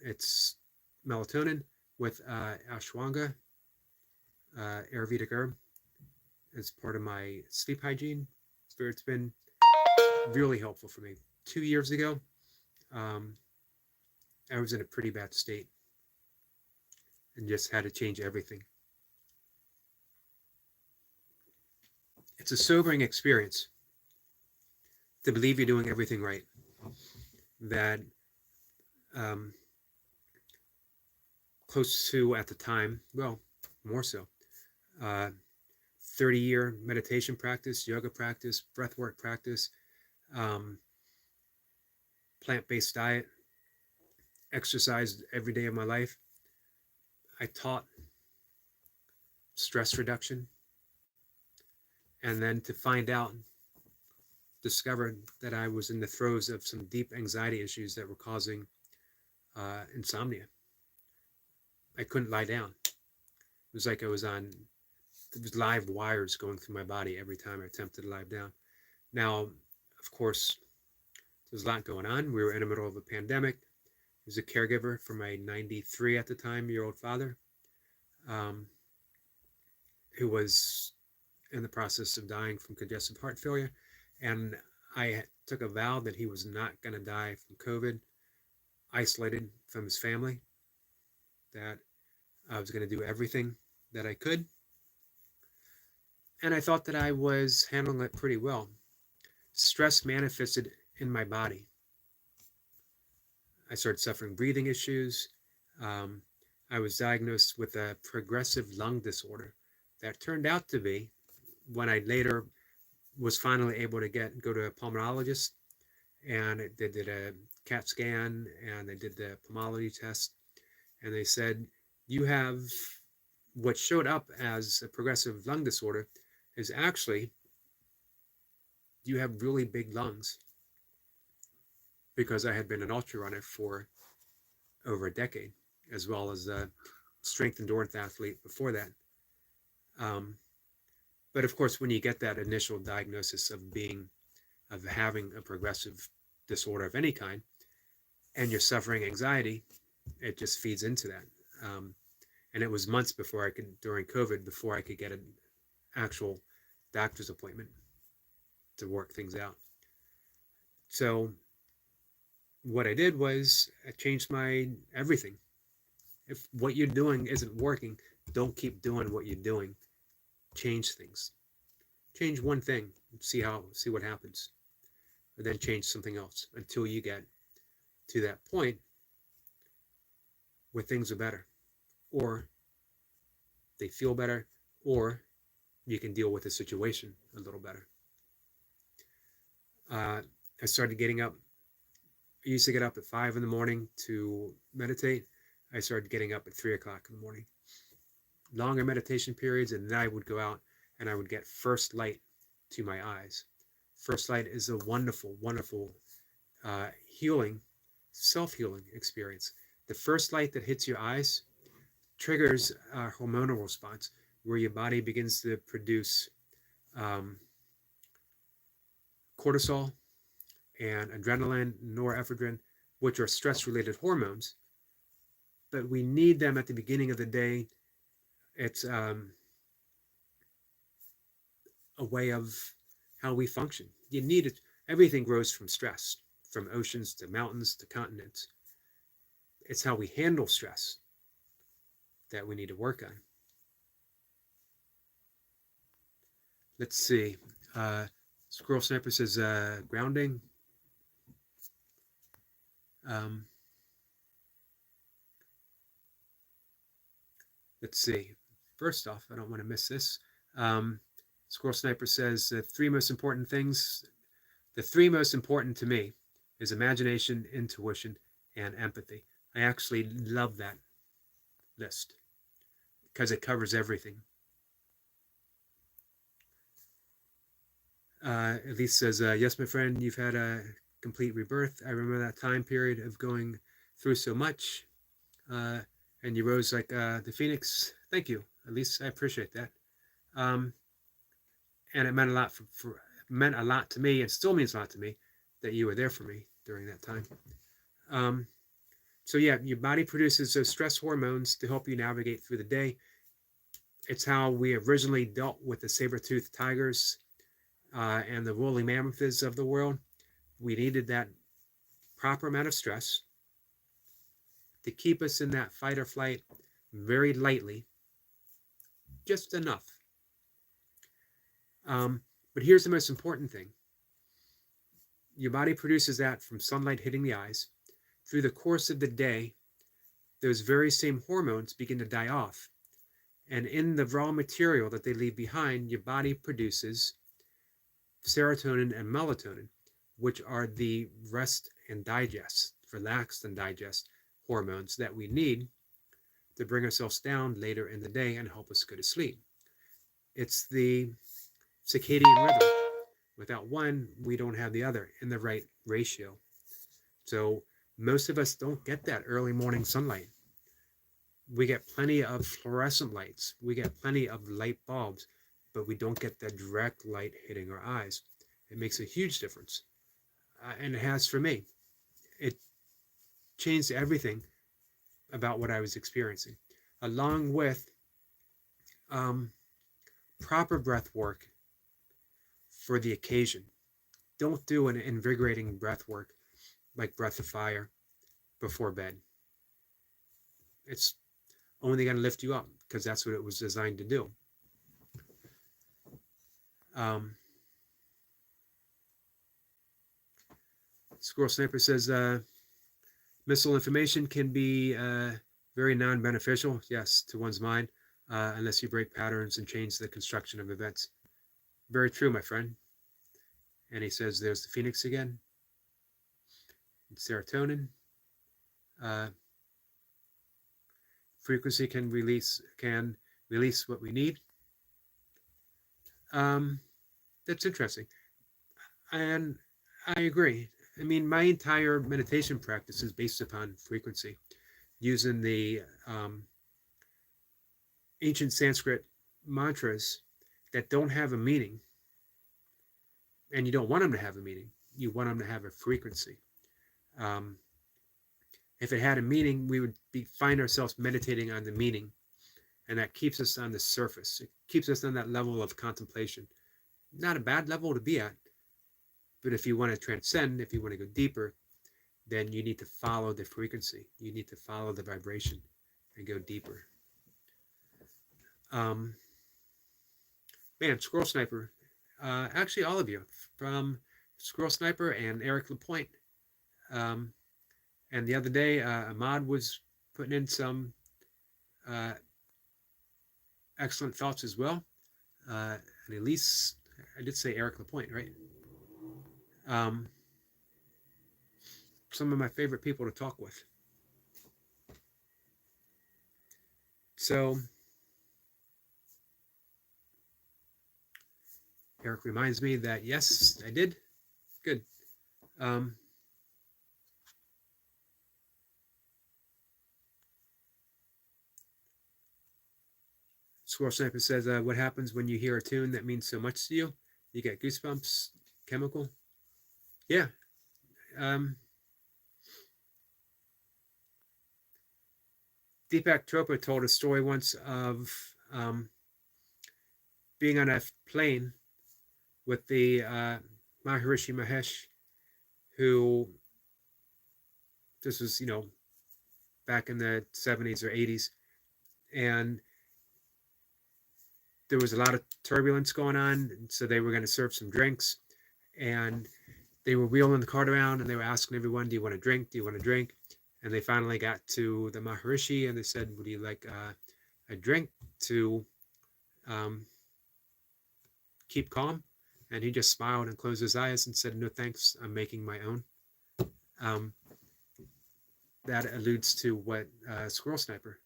It's melatonin with ashwagandha, Ayurvedic herb, as part of my sleep hygiene. So it's been really helpful for me. 2 years ago, I was in a pretty bad state and just had to change everything. It's a sobering experience to believe you're doing everything right. That close to, at the time, well, more so, 30-year meditation practice, yoga practice, breathwork practice, plant-based diet, exercised every day of my life. I taught stress reduction. And then to find out, discovered that I was in the throes of some deep anxiety issues that were causing insomnia. I couldn't lie down. It was like there was live wires going through my body every time I attempted to lie down. Now, of course, there's a lot going on. We were in the middle of a pandemic. was a caregiver for my 93 at the time year old father, um, who was in the process of dying from congestive heart failure. And I took a vow that he was not going to die from COVID, isolated from his family, that I was going to do everything that I could. And I thought that I was handling it pretty well. Stress manifested in my body. I started suffering breathing issues. Um, I was diagnosed with a progressive lung disorder that turned out to be, when I later was finally able to go to a pulmonologist, and they did a CAT scan and they did the pulmonology test, and they said, you have what showed up as a progressive lung disorder is actually you have really big lungs, because I had been an ultra runner for over a decade, as well as a strength endurance athlete before that. Um, but of course, when you get that initial diagnosis of having a progressive disorder of any kind, and you're suffering anxiety, it just feeds into that. And it was months before I could, during COVID, before I could get an actual doctor's appointment to work things out. So what I did was I changed my everything. If what you're doing isn't working, don't keep doing what you're doing. Change things. Change one thing, see what happens, and then change something else until you get to that point where things are better, or they feel better, or you can deal with the situation a little better. I started getting up. I used to get up at 5 in the morning to meditate. I started getting up at 3 o'clock in the morning. Longer meditation periods, and then I would go out and I would get first light to my eyes. First light is a wonderful, wonderful healing, self-healing experience. The first light that hits your eyes triggers a hormonal response where your body begins to produce cortisol and adrenaline, norepinephrine, which are stress-related hormones. But we need them at the beginning of the day. It's a way of how we function. You need it. Everything grows from stress, from oceans to mountains to continents. It's how we handle stress that we need to work on. Let's see. Squirrel Sniper says grounding. Let's see. First off, I don't want to miss this. Squirrel Sniper says the three most important things. The three most important to me is imagination, intuition, and empathy. I actually love that list because it covers everything. Elise says, yes, my friend, you've had a complete rebirth. I remember that time period of going through so much, and you rose like the phoenix. Thank you, Elise. I appreciate that. And it meant a lot meant a lot to me, and still means a lot to me, that you were there for me during that time. So yeah, your body produces those stress hormones to help you navigate through the day. It's how we originally dealt with the saber-toothed tigers and the woolly mammoths of the world. We needed that proper amount of stress to keep us in that fight or flight very lightly, just enough. But here's the most important thing. Your body produces that from sunlight hitting the eyes. Through the course of the day, those very same hormones begin to die off. And in the raw material that they leave behind, your body produces serotonin and melatonin, which are the rest and digest, relax and digest hormones that we need to bring ourselves down later in the day and help us go to sleep. It's the circadian rhythm. Without one, we don't have the other in the right ratio. So most of us don't get that early morning sunlight. We get plenty of fluorescent lights. We get plenty of light bulbs, but we don't get that direct light hitting our eyes. It makes a huge difference. And it has for me. It changed everything about what I was experiencing, along with proper breath work for the occasion. Don't do an invigorating breath work like breath of fire before bed. It's only going to lift you up because that's what it was designed to do. Squirrel Sniper says, missile information can be very non-beneficial, yes, to one's mind, unless you break patterns and change the construction of events. Very true, my friend. And he says, there's the phoenix again. Serotonin. Frequency can release what we need. That's interesting. And I agree. I mean, my entire meditation practice is based upon frequency, using the ancient Sanskrit mantras that don't have a meaning. And you don't want them to have a meaning. You want them to have a frequency. If it had a meaning, we would find ourselves meditating on the meaning. And that keeps us on the surface. It keeps us on that level of contemplation. Not a bad level to be at. But if you want to transcend, if you want to go deeper, then you need to follow the frequency. You need to follow the vibration and go deeper. Man, Squirrel Sniper. Actually, all of you. From Squirrel Sniper and Eric Lapointe. And the other day, Ahmad was putting in some excellent thoughts as well. And Elise, I did say Eric Lapointe, right? Some of my favorite people to talk with. So, Eric reminds me that, yes, I did. Good. Squirrel Sniper says, what happens when you hear a tune that means so much to you? You get goosebumps, chemical? Yeah. Deepak Chopra told a story once of being on a plane with the Maharishi Mahesh, who, this was, back in the 70s or 80s, and there was a lot of turbulence going on, and so they were going to serve some drinks, and they were wheeling the cart around, and they were asking everyone, do you want a drink? Do you want a drink? And they finally got to the Maharishi, and they said, would you like a drink to keep calm? And he just smiled and closed his eyes and said, no thanks, I'm making my own. That alludes to what Squirrel Sniper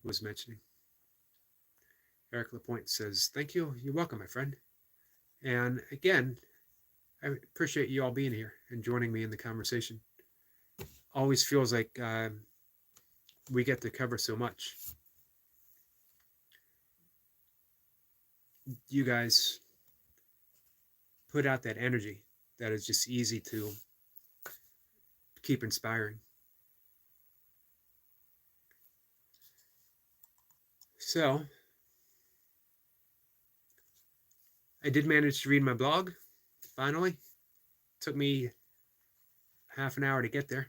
was mentioning. Eric Lapointe says, thank you. You're welcome, my friend. And again, I appreciate you all being here and joining me in the conversation. Always feels like we get to cover so much. You guys put out that energy that is just easy to keep inspiring. So, I did manage to read my blog, finally. It took me half an hour to get there.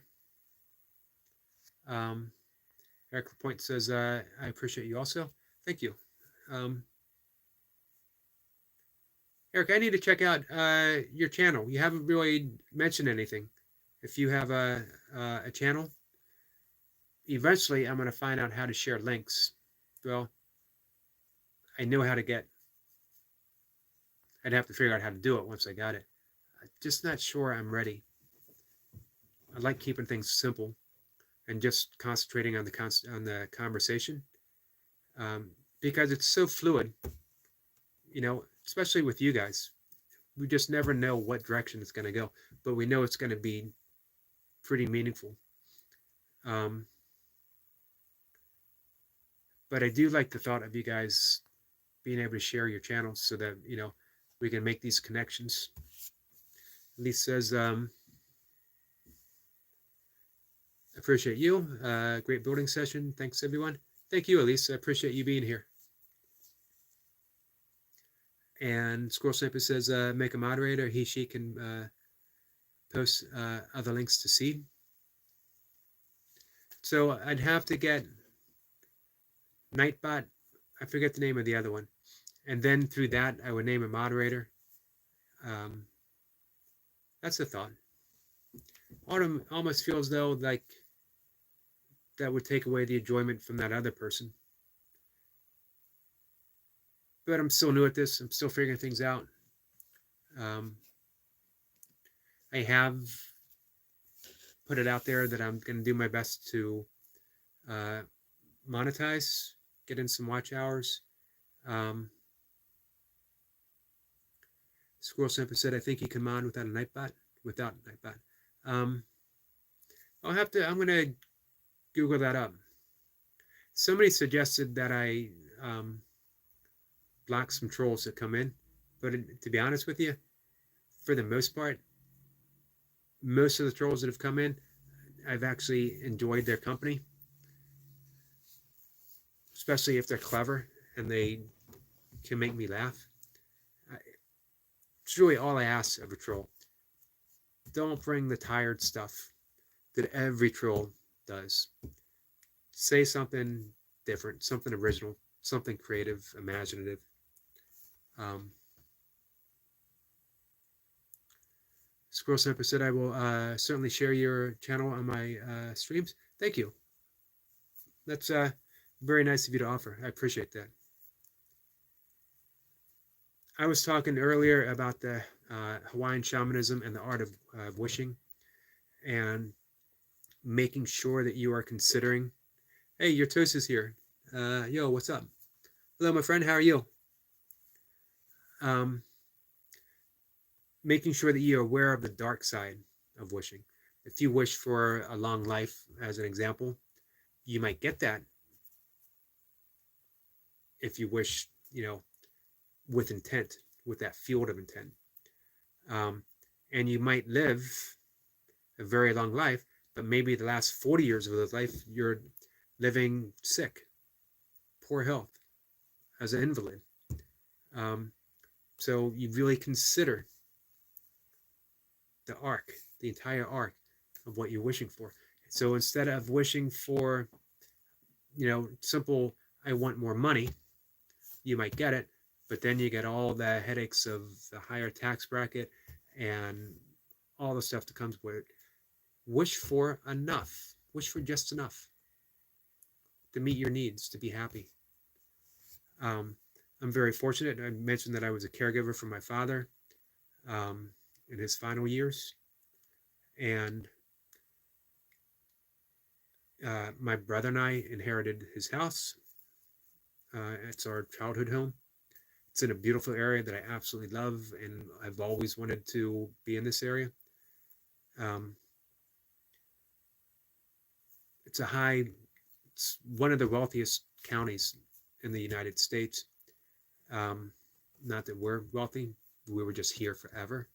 Eric Lapointe says, I appreciate you also. Thank you. Eric, I need to check out your channel. You haven't really mentioned anything. If you have a channel, eventually I'm going to find out how to share links. Well, I know how to get. I'd have to figure out how to do it once I got it. I'm just not sure I'm ready. I like keeping things simple and just concentrating on the conversation, because it's so fluid, especially with you guys. We just never know what direction it's going to go, but we know it's going to be pretty meaningful. But I do like the thought of you guys being able to share your channels so that, we can make these connections. Elise says, Appreciate you. Great building session. Thanks, everyone. Thank you, Elise. I appreciate you being here. And Squirrel Sniper says, make a moderator. He, she can post other links to seed. So I'd have to get Nightbot. I forget the name of the other one. And then through that, I would name a moderator. That's the thought. Autumn almost feels though like that would take away the enjoyment from that other person. But I'm still new at this. I'm still figuring things out. I have put it out there that I'm going to do my best to monetize, get in some watch hours. Squirrel Simple said, I think you can mod without a Nightbot. Without Nightbot. I'm going to Google that up. Somebody suggested that I block some trolls that come in. But to be honest with you, for the most part, most of the trolls that have come in, I've actually enjoyed their company. Especially if they're clever and they can make me laugh. It's really all I ask of a troll. Don't bring the tired stuff that every troll does. Say something different, something original, something creative, imaginative. Squirrel Sniper said, I will certainly share your channel on my streams. Thank you. That's very nice of you to offer. I appreciate that. I was talking earlier about the Hawaiian shamanism and the art of wishing and making sure that you are considering, hey, your toast is here. Yo, what's up? Hello, my friend. How are you? Making sure that you're aware of the dark side of wishing. If you wish for a long life, as an example, you might get that if you wish, with intent, with that field of intent. And you might live a very long life, but maybe the last 40 years of your life, you're living sick, poor health, as an invalid. So you really consider the arc, the entire arc of what you're wishing for. So instead of wishing for, simple, I want more money, you might get it, but then you get all the headaches of the higher tax bracket and all the stuff that comes with it. Wish for enough. Wish for just enough to meet your needs, to be happy. I'm very fortunate. I mentioned that I was a caregiver for my father in his final years. And my brother and I inherited his house. It's our childhood home. It's in a beautiful area that I absolutely love, and I've always wanted to be in this area. It's one of the wealthiest counties in the United States. Not that we're wealthy, we were just here forever.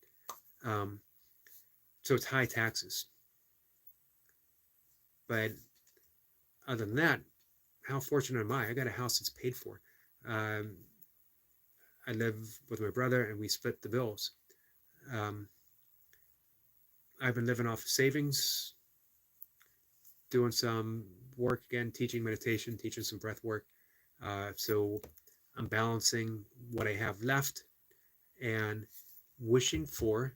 So it's high taxes. But other than that, how fortunate am I? I got a house that's paid for. I live with my brother and we split the bills. I've been living off savings, doing some work again, teaching meditation, teaching some breath work. So I'm balancing what I have left and wishing for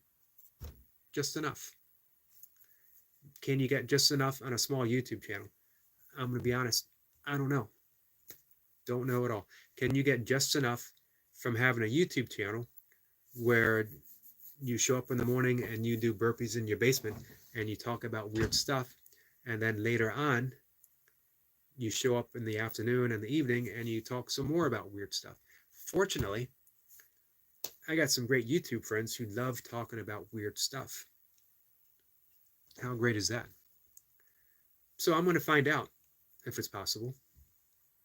just enough. Can you get just enough on a small YouTube channel? I'm going to be honest, I don't know. Don't know at all. Can you get just enough from having a YouTube channel where you show up in the morning and you do burpees in your basement and you talk about weird stuff, and then later on you show up in the afternoon and the evening and you talk some more about weird stuff? Fortunately, I got some great YouTube friends who love talking about weird stuff. How great is that? So I'm going to find out if it's possible.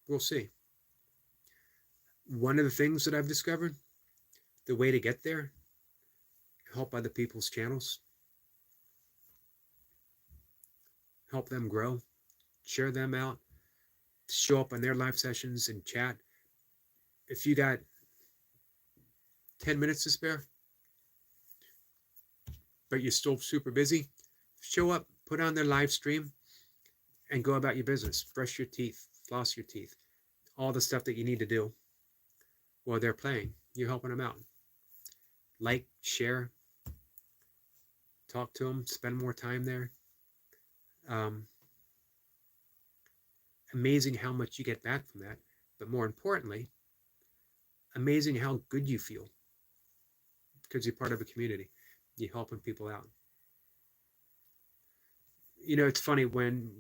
We'll see. One of the things that I've discovered, the way to get there, help other people's channels. help them grow, share them out, show up on their live sessions and chat. If you got 10 minutes to spare, but you're still super busy, show up, put on their live stream, and go about your business. Brush your teeth, floss your teeth, all the stuff that you need to do while they're playing. You're helping them out. Like, share, talk to them, spend more time there. Amazing how much you get back from that, but more importantly, amazing how good you feel because you're part of a community. You're helping people out. You know, it's funny, when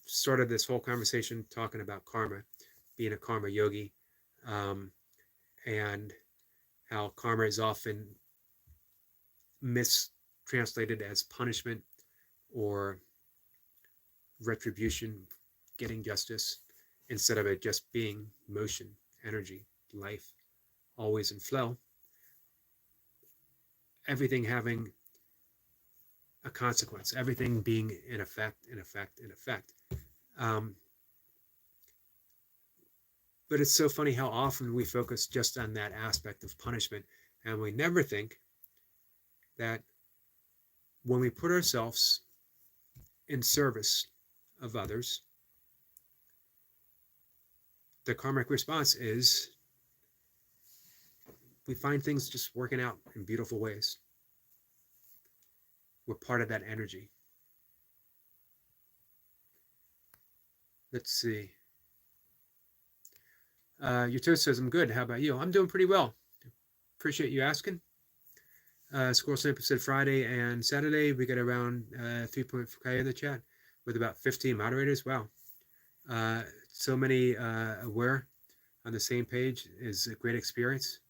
started this whole conversation talking about karma, being a karma yogi, and how karma is often mistranslated as punishment or retribution, getting justice, instead of it just being motion, energy, life, always in flow. Everything having a consequence, everything being in effect, in effect, in effect. But it's so funny how often we focus just on that aspect of punishment, and we never think that when we put ourselves in service of others, the karmic response is we find things just working out in beautiful ways. We're part of that energy. Let's see. Your toast says, I'm good. How about you? I'm doing pretty well. Appreciate you asking. Squirrel Sniper said Friday and Saturday we get around 3.5K in the chat with about 15 moderators. Wow. So many aware on the same page is a great experience.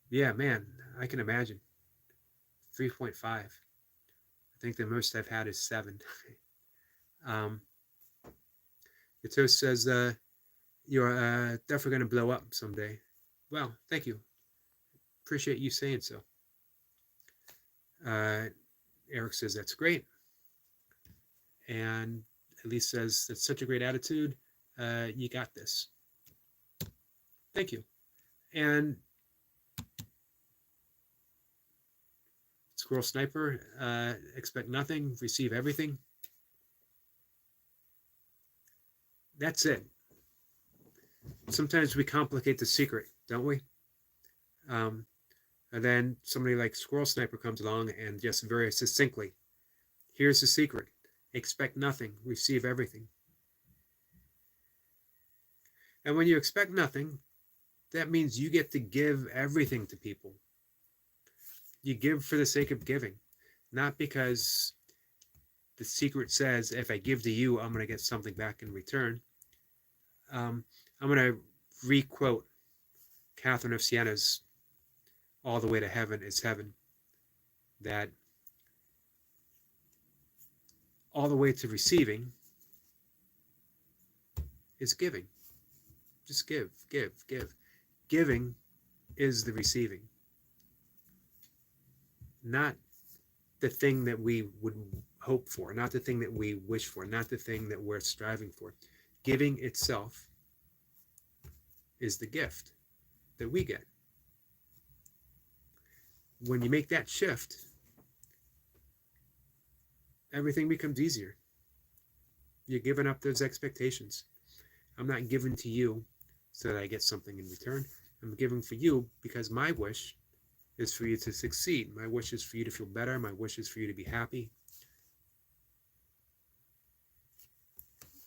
Yeah, man, I can imagine. 3.5. I think the most I've had is 7. Your toast says you're definitely going to blow up someday. Well, thank you. Appreciate you saying so. Eric says that's great. And Elise says that's such a great attitude. You got this. Thank you. And Squirrel Sniper, expect nothing, receive everything. That's it. Sometimes we complicate the secret, don't we? And then somebody like Squirrel Sniper comes along and just very succinctly, here's the secret. Expect nothing, receive everything. And when you expect nothing, that means you get to give everything to people. You give for the sake of giving, not because the secret says, if I give to you, I'm going to get something back in return. I'm going to re-quote Catherine of Siena's All the Way to Heaven is Heaven, that all the way to receiving is giving. Just give, give, give. Giving is the receiving, not the thing that we would hope for, not the thing that we wish for, not the thing that we're striving for. Giving itself is the gift that we get. When you make that shift, everything becomes easier. You're giving up those expectations. I'm not giving to you so that I get something in return. I'm giving for you because my wish is for you to succeed. My wish is for you to feel better. My wish is for you to be happy.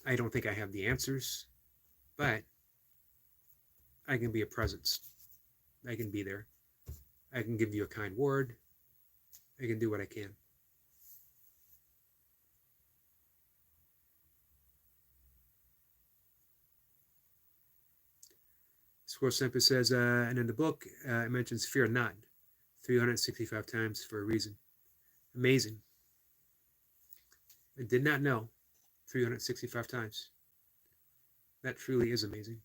I don't think I have the answers, but I can be a presence. I can be there. I can give you a kind word. I can do what I can. Squirrel Sniper says, and in the book, it mentions fear not 365 times for a reason. Amazing. I did not know 365 times. That truly is amazing.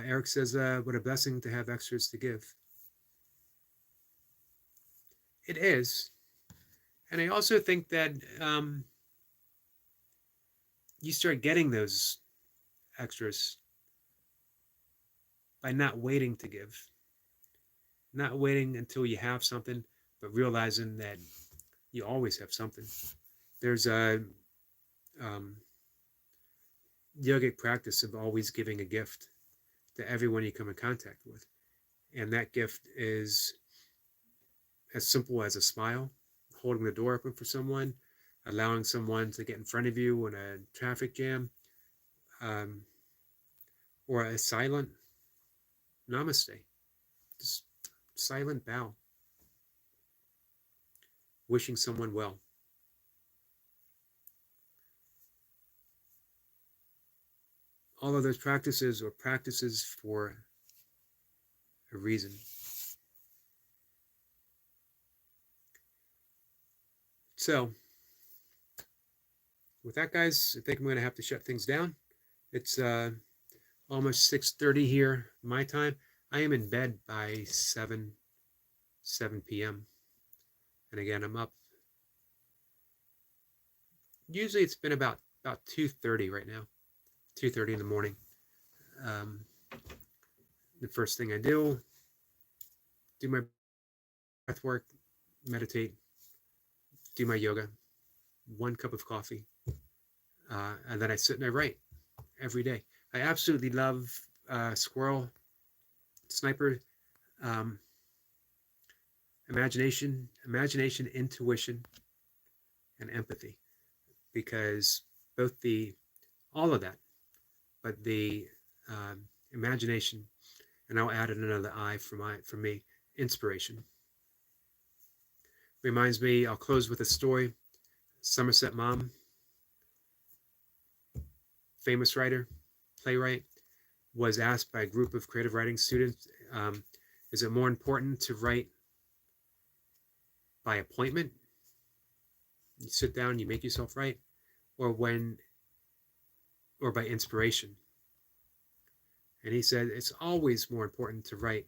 Eric says, what a blessing to have extras to give. It is. And I also think that you start getting those extras by not waiting to give. Not waiting until you have something, but realizing that you always have something. There's a yogic practice of always giving a gift to everyone you come in contact with. And that gift is as simple as a smile, holding the door open for someone, allowing someone to get in front of you in a traffic jam, or a silent namaste, just silent bow, wishing someone well. All of those practices are practices for a reason. So, with that, guys, I think I'm going to have to shut things down. It's almost 6:30 here, my time. I am in bed by 7 p.m. And again, I'm up. Usually it's been about 2:30 right now. 2:30 in the morning. The first thing I do my breath work, meditate, do my yoga, 1 cup of coffee, and then I sit and I write every day. I absolutely love squirrel, sniper, imagination, intuition, and empathy, because both all of that, but the imagination, and I'll add another I for me, inspiration. Reminds me, I'll close with a story. Somerset Maugham, famous writer, playwright, was asked by a group of creative writing students, is it more important to write by appointment? You sit down, you make yourself write, or by inspiration? And he said, it's always more important to write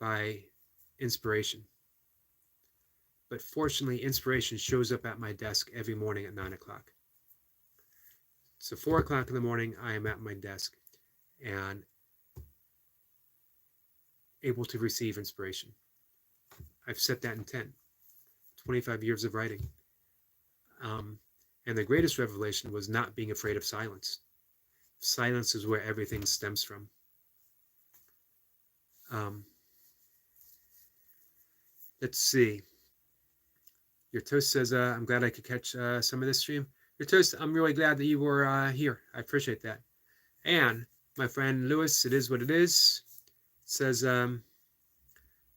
by inspiration. But fortunately, inspiration shows up at my desk every morning at 9 o'clock. So 4 o'clock in the morning, I am at my desk and able to receive inspiration. I've set that intent. 25 years of writing. And the greatest revelation was not being afraid of silence. Silence is where everything stems from. Let's see. Your Toast says, I'm glad I could catch some of this stream. Your Toast, I'm really glad that you were here. I appreciate that. And my friend Lewis, it is what it is. It says,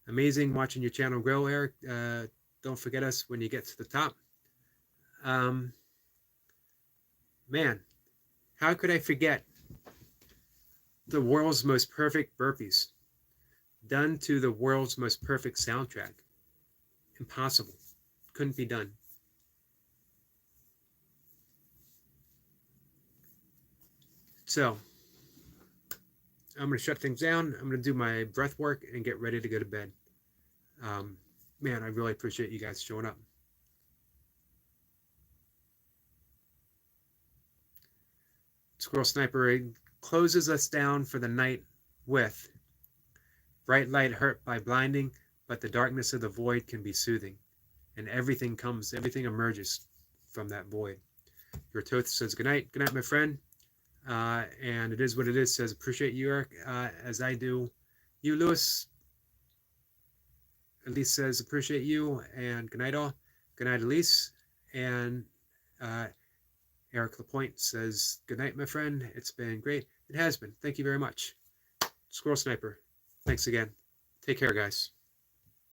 amazing watching your channel grow, Eric. Don't forget us when you get to the top. Man, how could I forget the world's most perfect burpees done to the world's most perfect soundtrack? Impossible. Couldn't be done. So, I'm going to shut things down. I'm going to do my breath work and get ready to go to bed. Man, I really appreciate you guys showing up. Squirrel Sniper closes us down for the night with bright light hurt by blinding, but the darkness of the void can be soothing. And everything emerges from that void. Your Toth says, good night, my friend. And it is what it is, says, appreciate you, Eric, as I do you, Lewis. Elise says, appreciate you, and good night, all. Good night, Elise. And Eric Lapointe says, good night, my friend. It's been great. It has been. Thank you very much. Squirrel Sniper, thanks again. Take care, guys.